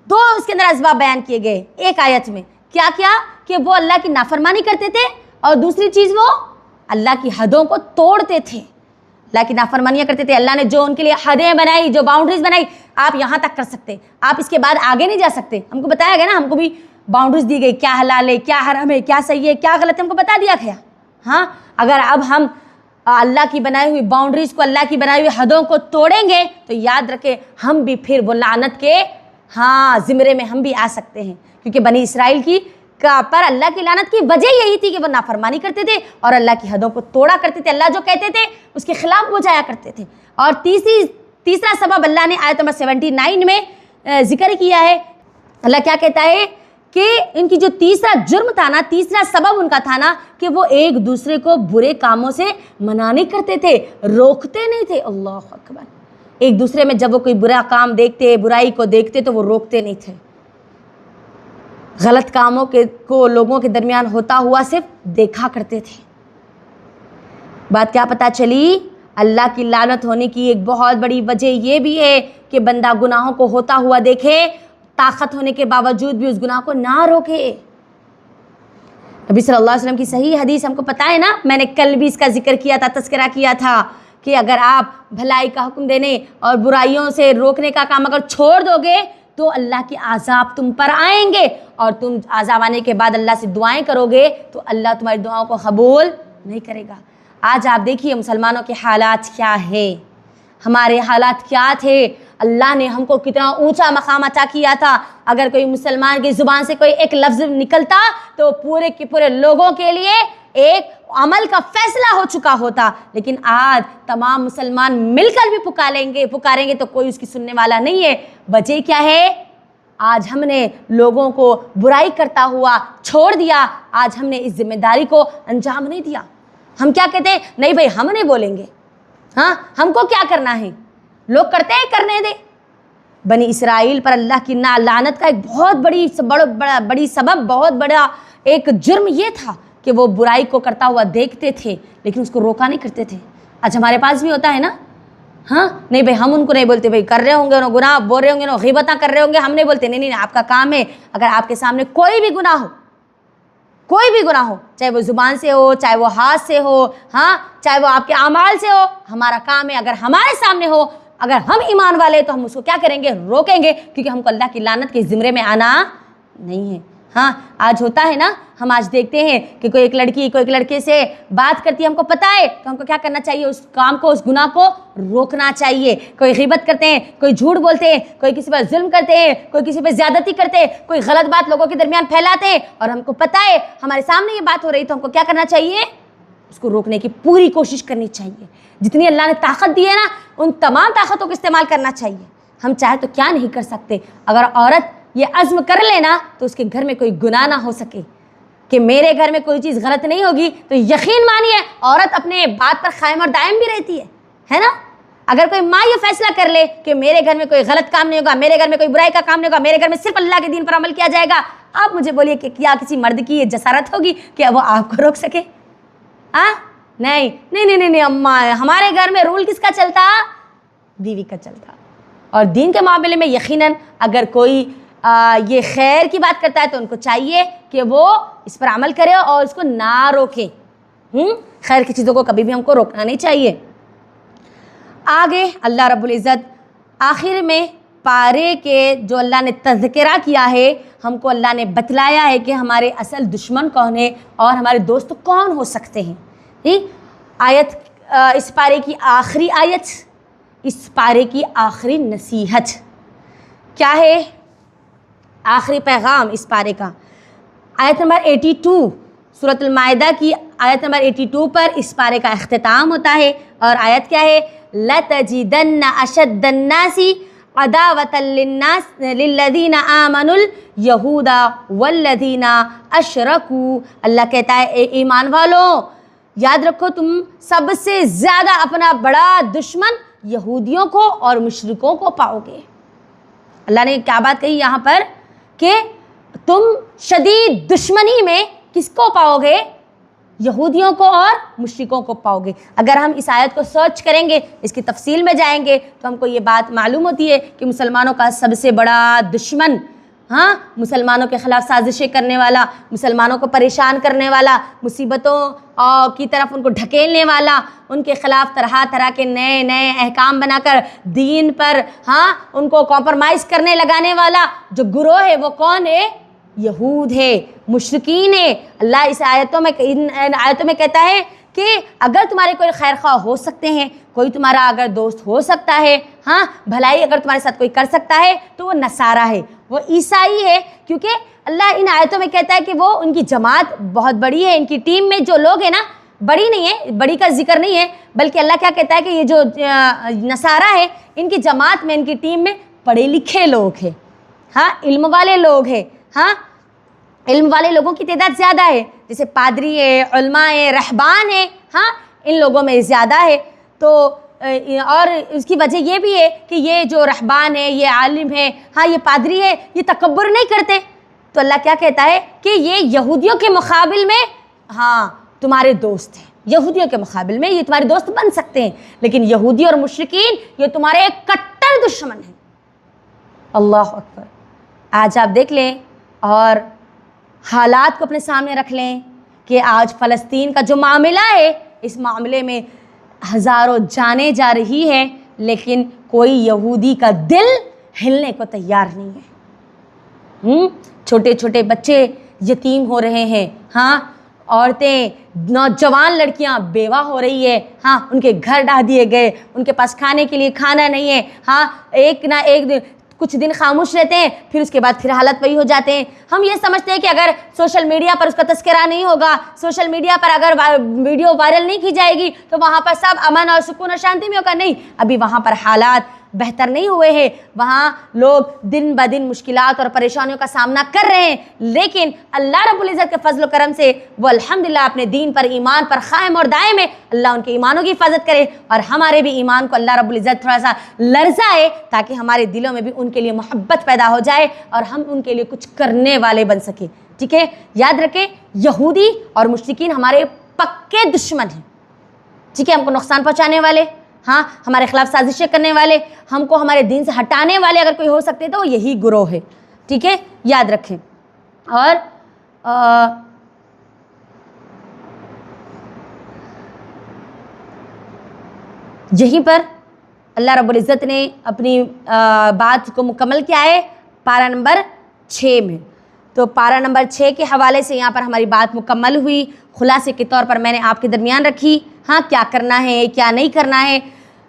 دو اس کے اندر اسباب بیان کیے گئے ایک آیت میں۔ کیا کہ وہ اللہ کی نافرمانی کرتے تھے، اور دوسری چیز وہ اللہ کی حدوں کو توڑتے تھے، اللہ کی نافرمانیاں کرتے تھے۔ اللہ نے جو ان کے لیے حدیں بنائی، جو باؤنڈریز بنائی، آپ یہاں تک کر سکتے، آپ اس کے بعد آگے نہیں جا سکتے۔ ہم کو بتایا گیا نا، ہم کو بھی باؤنڈریز دی گئی، کیا حلال ہے، کیا حرام ہے، کیا صحیح ہے، کیا غلط ہے، ہم کو بتا دیا گیا۔ ہاں اگر اب ہم اللہ کی بنائی ہوئی باؤنڈریز کو، اللہ کی بنائی ہوئی حدوں کو توڑیں گے تو یاد رکھیں ہم بھی پھر وہ لعنت کے زمرے میں ہم بھی آ سکتے ہیں، کیونکہ بنی اسرائیل کی پر اللہ کی لعنت کی وجہ یہی تھی کہ وہ نافرمانی کرتے تھے اور اللہ کی حدوں کو توڑا کرتے تھے، اللہ جو کہتے تھے اس کے خلاف وہ جایا کرتے تھے۔ اور تیسرا سبب اللہ نے آیت نمبر 79 میں ذکر کیا ہے۔ اللہ کیا کہتا ہے کہ ان کی جو تیسرا جرم تھا نا، تیسرا سبب ان کا تھا نا کہ وہ ایک دوسرے کو برے کاموں سے منع نہیں کرتے تھے، روکتے نہیں تھے۔ اللہ اکبر، ایک دوسرے میں جب وہ کوئی برا کام دیکھتے، برائی کو دیکھتے تو وہ روکتے نہیں تھے، غلط کاموں کو لوگوں کے درمیان ہوتا ہوا صرف دیکھا کرتے تھے۔ بات کیا پتہ چلی؟ اللہ کی لعنت ہونے کی ایک بہت بڑی وجہ یہ بھی ہے کہ بندہ گناہوں کو ہوتا ہوا دیکھے، طاقت ہونے کے باوجود بھی اس گناہ کو نہ روکے۔ نبی صلی اللہ علیہ وسلم کی صحیح حدیث ہم کو پتہ ہے نا، میں نے کل بھی اس کا ذکر کیا تھا، تذکرہ کیا تھا کہ اگر آپ بھلائی کا حکم دینے اور برائیوں سے روکنے کا کام اگر چھوڑ دو گے تو اللہ کے عذاب تم پر آئیں گے، اور تم عذاب آنے کے بعد اللہ سے دعائیں کرو گے تو اللہ تمہاری دعاؤں کو قبول نہیں کرے گا۔ آج آپ دیکھیے مسلمانوں کے حالات کیا ہے، ہمارے حالات کیا تھے، اللہ نے ہم کو کتنا اونچا مقام عطا کیا تھا، اگر کوئی مسلمان کی زبان سے کوئی ایک لفظ نکلتا تو پورے کے پورے لوگوں کے لیے ایک عمل کا فیصلہ ہو چکا ہوتا، لیکن آج تمام مسلمان مل کر بھی پکاریں گے تو کوئی اس کی سننے والا نہیں ہے۔ وجہ کیا ہے؟ آج ہم نے لوگوں کو برائی کرتا ہوا چھوڑ دیا، آج ہم نے اس ذمہ داری کو انجام نہیں دیا۔ ہم کیا کہتے ہیں؟ نہیں بھائی ہم نہیں بولیں گے، ہاں ہم کو کیا کرنا ہے، لوگ کرتے ہیں کرنے دے۔ بنی اسرائیل پر اللہ کی لعنت کا ایک بہت بڑی سبب، بہت بڑا ایک جرم یہ تھا کہ وہ برائی کو کرتا ہوا دیکھتے تھے لیکن اس کو روکا نہیں کرتے تھے۔ آج ہمارے پاس بھی ہوتا ہے نا، ہاں نہیں بھائی ہم ان کو نہیں بولتے، بھائی کر رہے ہوں گے انہوں گناہ، بول رہے ہوں گے انہوں غیبتیں کر رہے ہوں گے، ہم نہیں بولتے، نہیں آپ کا کام ہے اگر آپ کے سامنے کوئی بھی گناہ ہو، کوئی بھی گناہ ہو، چاہے وہ زبان سے ہو، چاہے وہ ہاتھ سے ہو، ہاں چاہے وہ آپ کے اعمال سے ہو، ہمارا کام ہے اگر ہمارے سامنے ہو، اگر ہم ایمان والے تو ہم اس کو کیا کریں گے؟ روکیں گے، کیونکہ ہم کو اللہ کی لعنت کے زمرے میں آنا نہیں ہے۔ ہاں آج ہوتا ہے نا، ہم آج دیکھتے ہیں کہ کوئی ایک لڑکی کوئی ایک لڑکے سے بات کرتی ہے، ہم کو پتہ ہے تو ہم کو کیا کرنا چاہیے؟ اس کام کو، اس گناہ کو روکنا چاہیے۔ کوئی غیبت کرتے ہیں، کوئی جھوٹ بولتے ہیں، کوئی کسی پر ظلم کرتے ہیں، کوئی کسی پہ زیادتی کرتے ہیں، کوئی غلط بات لوگوں کے درمیان پھیلاتے ہیں، اور ہم کو پتہ ہے ہمارے سامنے یہ بات ہو رہی تو ہم کو کیا کرنا چاہیے؟ اس کو روکنے کی پوری کوشش کرنی چاہیے۔ جتنی اللہ نے طاقت دی ہے نا، ان تمام طاقتوں کو استعمال کرنا چاہیے۔ ہم چاہے تو کیا نہیں کر سکتے۔ اگر عورت یہ عزم کر لینا تو اس کے گھر میں کوئی گناہ نہ ہو سکے کہ میرے گھر میں کوئی چیز غلط نہیں ہوگی، تو یقین مانیے عورت اپنے بات پر قائم اور دائم بھی رہتی ہے نا۔ اگر کوئی ماں یہ فیصلہ کر لے کہ میرے گھر میں کوئی غلط کام نہیں ہوگا، میرے گھر میں کوئی برائی کا کام نہیں ہوگا، میرے گھر میں صرف اللہ کے دین پر عمل کیا جائے گا، آپ مجھے بولیے کہ کیا کسی مرد کی یہ جسارت ہوگی کہ وہ آپ کو روک سکے؟ نہیں اماں، ہمارے گھر میں رول کس کا چلتا؟ بیوی کا چلتا۔ اور دین کے معاملے میں یقیناً اگر کوئی یہ خیر کی بات کرتا ہے تو ان کو چاہیے کہ وہ اس پر عمل کرے اور اس کو نہ روکے۔ خیر کی چیزوں کو کبھی بھی ہم کو روکنا نہیں چاہیے۔ آگے اللہ رب العزت آخر میں پارے کے جو اللہ نے تذکرہ کیا ہے، ہم کو اللہ نے بتلایا ہے کہ ہمارے اصل دشمن کون ہے اور ہمارے دوست کون ہو سکتے ہیں۔ آیت اس پارے کی آخری آیت، اس پارے کی آخری نصیحت کیا ہے؟ آخری پیغام اس پارے کا آیت نمبر 82، سورۃ المائدہ کی آیت نمبر 82 پر اس پارے کا اختتام ہوتا ہے، اور آیت کیا ہے؟ لَتَجِدَنَّ أَشَدَّ النَّاسِ عَدَاوَةً لِلَّذِينَ آمَنُوا الْيَهُودَ وَالَّذِينَ أَشْرَكُوا۔ اللہ کہتا ہے اے ایمان والوں، یاد رکھو تم سب سے زیادہ اپنا بڑا دشمن یہودیوں کو اور مشرکوں کو پاؤ گے۔ اللہ نے کیا بات کہی یہاں پر کہ تم شدید دشمنی میں کس کو پاؤ گے؟ یہودیوں کو اور مشرکوں کو پاؤ گے۔ اگر ہم اس آیت کو سرچ کریں گے، اس کی تفصیل میں جائیں گے تو ہم کو یہ بات معلوم ہوتی ہے کہ مسلمانوں کا سب سے بڑا دشمن، مسلمانوں کے خلاف سازشیں کرنے والا، مسلمانوں کو پریشان کرنے والا، مصیبتوں کی طرف ان کو ڈھکیلنے والا، ان کے خلاف طرح طرح کے نئے احکام بنا کر دین پر ان کو کمپرمائز کرنے لگانے والا جو گروہ ہے وہ کون ہے؟ یہود ہے، مشرکین ہے۔ اللہ اس ان آیتوں میں کہتا ہے کہ اگر تمہارے کوئی خیر خواہ ہو سکتے ہیں، کوئی تمہارا اگر دوست ہو سکتا ہے، بھلائی اگر تمہارے ساتھ کوئی کر سکتا ہے تو وہ نصارہ ہے، وہ عیسائی ہے، کیونکہ اللہ ان آیتوں میں کہتا ہے کہ وہ ان کی جماعت بہت بڑی ہے، ان کی ٹیم میں جو لوگ ہیں نا، بڑی نہیں ہے، بڑی کا ذکر نہیں ہے، بلکہ اللہ کیا کہتا ہے کہ یہ جو نصارہ ہے ان کی جماعت میں، ان کی ٹیم میں پڑھے لکھے لوگ ہیں، علم والے لوگ ہیں، علم والے لوگوں کی تعداد زیادہ ہے، جیسے پادری ہے، علماء ہے، رہبان ہے، ان لوگوں میں زیادہ ہے۔ تو اور اس کی وجہ یہ بھی ہے کہ یہ جو رہبان ہے، یہ عالم ہے، یہ پادری ہے، یہ تکبر نہیں کرتے۔ تو اللہ کیا کہتا ہے کہ یہ یہودیوں کے مقابل میں تمہارے دوست ہیں، یہودیوں کے مقابل میں یہ تمہارے دوست بن سکتے ہیں، لیکن یہودی اور مشرکین یہ تمہارے کٹر دشمن ہیں۔ اللہ اکبر۔ آج آپ دیکھ لیں اور حالات کو اپنے سامنے رکھ لیں کہ آج فلسطین کا جو معاملہ ہے اس معاملے میں ہزاروں جانیں جا رہی ہے لیکن کوئی یہودی کا دل ہلنے کو تیار نہیں ہے۔ چھوٹے چھوٹے بچے یتیم ہو رہے ہیں، ہاں، عورتیں نوجوان لڑکیاں بیوہ ہو رہی ہے، ہاں، ان کے گھر ڈھا دیے گئے، ان کے پاس کھانے کے لیے کھانا نہیں ہے، ہاں، ایک نہ ایک دن کچھ دن خاموش رہتے ہیں پھر اس کے بعد پھر حالت وہی ہو جاتے ہیں۔ ہم یہ سمجھتے ہیں کہ اگر سوشل میڈیا پر اس کا تذکرہ نہیں ہوگا، سوشل میڈیا پر اگر ویڈیو وائرل نہیں کی جائے گی تو وہاں پر سب امن اور سکون اور شانتی میں ہوگا۔ نہیں، ابھی وہاں پر حالات بہتر نہیں ہوئے ہیں، وہاں لوگ دن بدن مشکلات اور پریشانیوں کا سامنا کر رہے ہیں، لیکن اللہ رب العزت کے فضل و کرم سے وہ الحمدللہ اپنے دین پر ایمان پر قائم اور دائم ہے۔ اللہ ان کے ایمانوں کی حفاظت کرے اور ہمارے بھی ایمان کو اللہ رب العزت تھوڑا سا لرزائے تاکہ ہمارے دلوں میں بھی ان کے لیے محبت پیدا ہو جائے اور ہم ان کے لیے کچھ کرنے والے بن سکیں۔ ٹھیک ہے، یاد رکھیں یہودی اور مشرکین ہمارے پکے دشمن ہیں، ٹھیک ہے، ہم کو نقصان پہنچانے والے، ہاں، ہمارے خلاف سازشیں کرنے والے، ہم کو ہمارے دین سے ہٹانے والے اگر کوئی ہو سکتے تو وہ یہی گروہ ہے، ٹھیک ہے، یاد رکھیں۔ اور یہیں پر اللہ رب العزت نے اپنی بات کو مکمل کیا ہے پارہ نمبر 6 میں۔ تو پارہ نمبر 6 کے حوالے سے یہاں پر ہماری بات مکمل ہوئی، خلاصے کے طور پر میں نے آپ کے درمیان رکھی، ہاں، کیا کرنا ہے کیا نہیں کرنا ہے،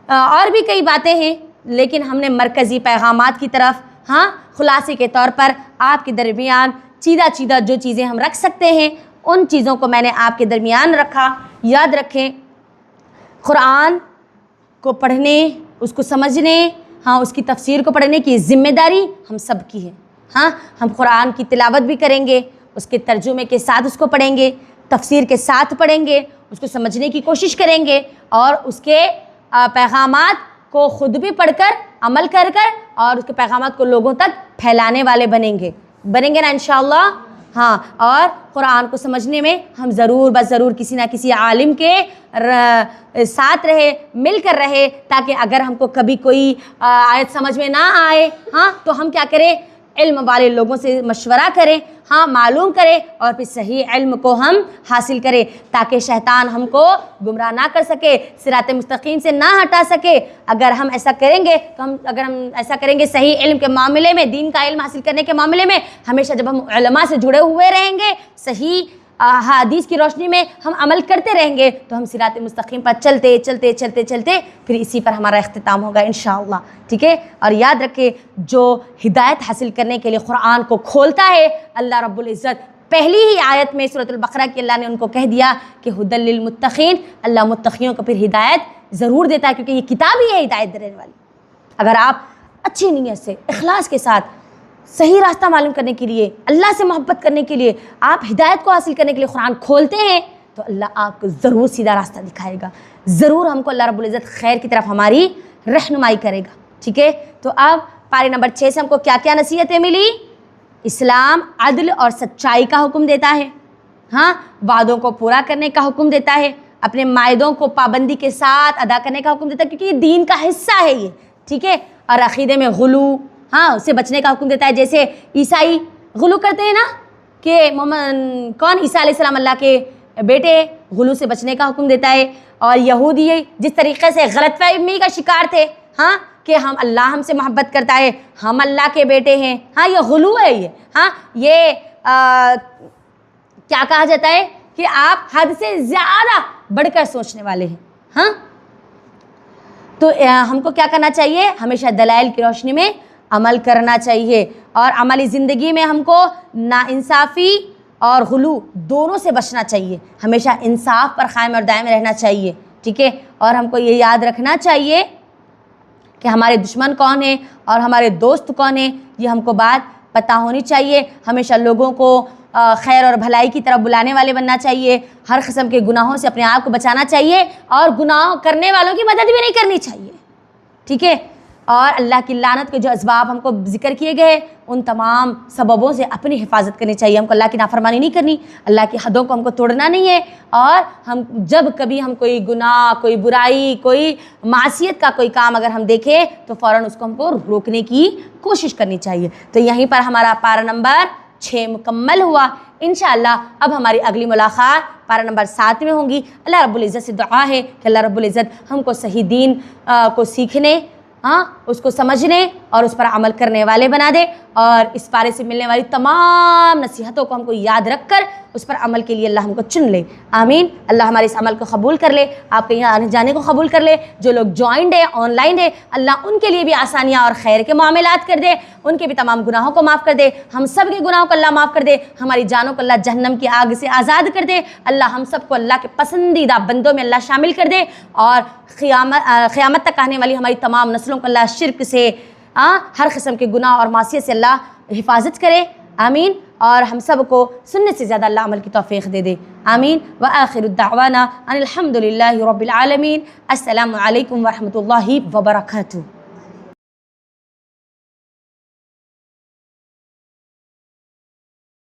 اور بھی کئی باتیں ہیں لیکن ہم نے مرکزی پیغامات کی طرف، ہاں، خلاصے کے طور پر آپ کے درمیان چیدہ جو چیزیں ہم رکھ سکتے ہیں ان چیزوں کو میں نے آپ کے درمیان رکھا۔ یاد رکھیں قرآن کو پڑھنے، اس کو سمجھنے، ہاں، اس کی تفسیر کو پڑھنے کی ذمہ داری ہم سب کی ہے۔ ہاں، ہم قرآن کی تلاوت بھی کریں گے، اس کے ترجمے کے ساتھ اس کو پڑھیں گے، تفسیر کے ساتھ پڑھیں گے، اس کو سمجھنے کی کوشش کریں گے اور اس کے پیغامات کو خود بھی پڑھ کر عمل کر اور اس کے پیغامات کو لوگوں تک پھیلانے والے بنیں گے نا انشاءاللہ۔ ہاں، اور قرآن کو سمجھنے میں ہم ضرور کسی نہ کسی عالم کے ساتھ رہے، مل کر رہے، تاکہ اگر ہم کو کبھی کوئی آیت سمجھ میں نہ آئے، ہاں، تو ہم کیا کریں، علم والے لوگوں سے مشورہ کریں، ہاں، معلوم کریں اور پھر صحیح علم کو ہم حاصل کریں تاکہ شیطان ہم کو گمراہ نہ کر سکے، صراط مستقیم سے نہ ہٹا سکے۔ اگر ہم ایسا کریں گے تو اگر ہم ایسا کریں گے صحیح علم کے معاملے میں، دین کا علم حاصل کرنے کے معاملے میں، ہمیشہ جب ہم علماء سے جڑے ہوئے رہیں گے، صحیح حدیث کی روشنی میں ہم عمل کرتے رہیں گے تو ہم صراط مستقیم پر چلتے پھر اسی پر ہمارا اختتام ہوگا انشاءاللہ، ٹھیک ہے۔ اور یاد رکھیں جو ہدایت حاصل کرنے کے لیے قرآن کو کھولتا ہے اللہ رب العزت پہلی ہی آیت میں سورۃ البقرہ کی اللہ نے ان کو کہہ دیا کہ ھدی للمتقین، اللہ متقیوں کو پھر ہدایت ضرور دیتا ہے کیونکہ یہ کتاب ہی ہے ہدایت دینے والی۔ اگر آپ اچھی نیت سے اخلاص کے ساتھ صحیح راستہ معلوم کرنے کے لیے، اللہ سے محبت کرنے کے لیے، آپ ہدایت کو حاصل کرنے کے لیے قرآن کھولتے ہیں تو اللہ آپ کو ضرور سیدھا راستہ دکھائے گا، ضرور ہم کو اللہ رب العزت خیر کی طرف ہماری رہنمائی کرے گا، ٹھیک ہے۔ تو اب پارے نمبر 6 سے ہم کو کیا کیا نصیحتیں ملی؟ اسلام عدل اور سچائی کا حکم دیتا ہے، ہاں، وعدوں کو پورا کرنے کا حکم دیتا ہے، اپنے معاہدوں کو پابندی کے ساتھ ادا کرنے کا حکم دیتا ہے کیونکہ یہ دین کا حصہ ہے یہ، ٹھیک ہے۔ اور عقیدے میں غلو، ہاں، اسے بچنے کا حکم دیتا ہے، جیسے عیسائی غلو کرتے ہیں نا کہ عیسیٰ علیہ السلام اللہ کے بیٹے، غلو سے بچنے کا حکم دیتا ہے۔ اور یہودی جس طریقے سے غلط فہمی کا شکار تھے، ہاں، کہ اللہ ہم سے محبت کرتا ہے، ہم اللہ کے بیٹے ہیں، ہاں، یہ غلو ہے، یہ، ہاں، یہ کیا کہا جاتا ہے کہ آپ حد سے زیادہ بڑھ کر سوچنے والے ہیں، ہاں۔ تو ہم کو کیا کرنا چاہیے؟ ہمیشہ دلائل کی روشنی میں عمل کرنا چاہیے اور عملی زندگی میں ہم کو ناانصافی اور غلو دونوں سے بچنا چاہیے، ہمیشہ انصاف پر قائم اور دائم رہنا چاہیے، ٹھیک ہے۔ اور ہم کو یہ یاد رکھنا چاہیے کہ ہمارے دشمن کون ہیں اور ہمارے دوست کون ہیں، یہ ہم کو بات پتہ ہونی چاہیے۔ ہمیشہ لوگوں کو خیر اور بھلائی کی طرف بلانے والے بننا چاہیے، ہر قسم کے گناہوں سے اپنے آپ کو بچانا چاہیے اور گناہ کرنے والوں کی مدد بھی نہیں کرنی چاہیے، ٹھیک ہے۔ اور اللہ کی لعنت کے جو اسباب ہم کو ذکر کیے گئے ان تمام سببوں سے اپنی حفاظت کرنی چاہیے، ہم کو اللہ کی نافرمانی نہیں کرنی، اللہ کی حدوں کو ہم کو توڑنا نہیں ہے، اور ہم جب کبھی ہم کوئی گناہ، کوئی برائی، کوئی معصیت کا کوئی کام اگر ہم دیکھیں تو فوراً اس کو ہم کو روکنے کی کوشش کرنی چاہیے۔ تو یہیں پر ہمارا پارہ نمبر 6 مکمل ہوا۔ انشاءاللہ اب ہماری اگلی ملاقات پارہ نمبر 7 میں ہوں گی۔ اللہ رب العزت سے دعا ہے کہ اللہ رب العزت ہم کو صحیح دین کو سیکھنے، اس کو سمجھنے اور اس پر عمل کرنے والے بنا دے، اور اس پارے سے ملنے والی تمام نصیحتوں کو ہم کو یاد رکھ کر اس پر عمل کے لیے اللہ ہم کو چن لے، آمین۔ اللہ ہمارے اس عمل کو قبول کر لے، آپ کے یہاں آنے جانے کو قبول کر لے، جو لوگ جوائنڈ ہیں آن لائن ہے، اللہ ان کے لیے بھی آسانیاں اور خیر کے معاملات کر دے، ان کے بھی تمام گناہوں کو معاف کر دے، ہم سب کے گناہوں کو اللہ معاف کر دے، ہماری جانوں کو اللہ جہنم کی آگ سے آزاد کر دے، اللہ ہم سب کو اللہ کے پسندیدہ بندوں میں اللہ شامل کر دے، اور قیامت تک آنے والی ہماری تمام نسلوں کو اللہ شرک سے، ہر قسم کے گناہ اور معصیت سے اللہ حفاظت کرے، آمین۔ اور ہم سب کو سنت سے زیادہ اللہ عمل کی توفیق دے دے، آمین۔ وآخر الدعوانا ان الحمد للہ رب العالمین۔ السلام علیکم ورحمۃ اللہ وبرکاتہ۔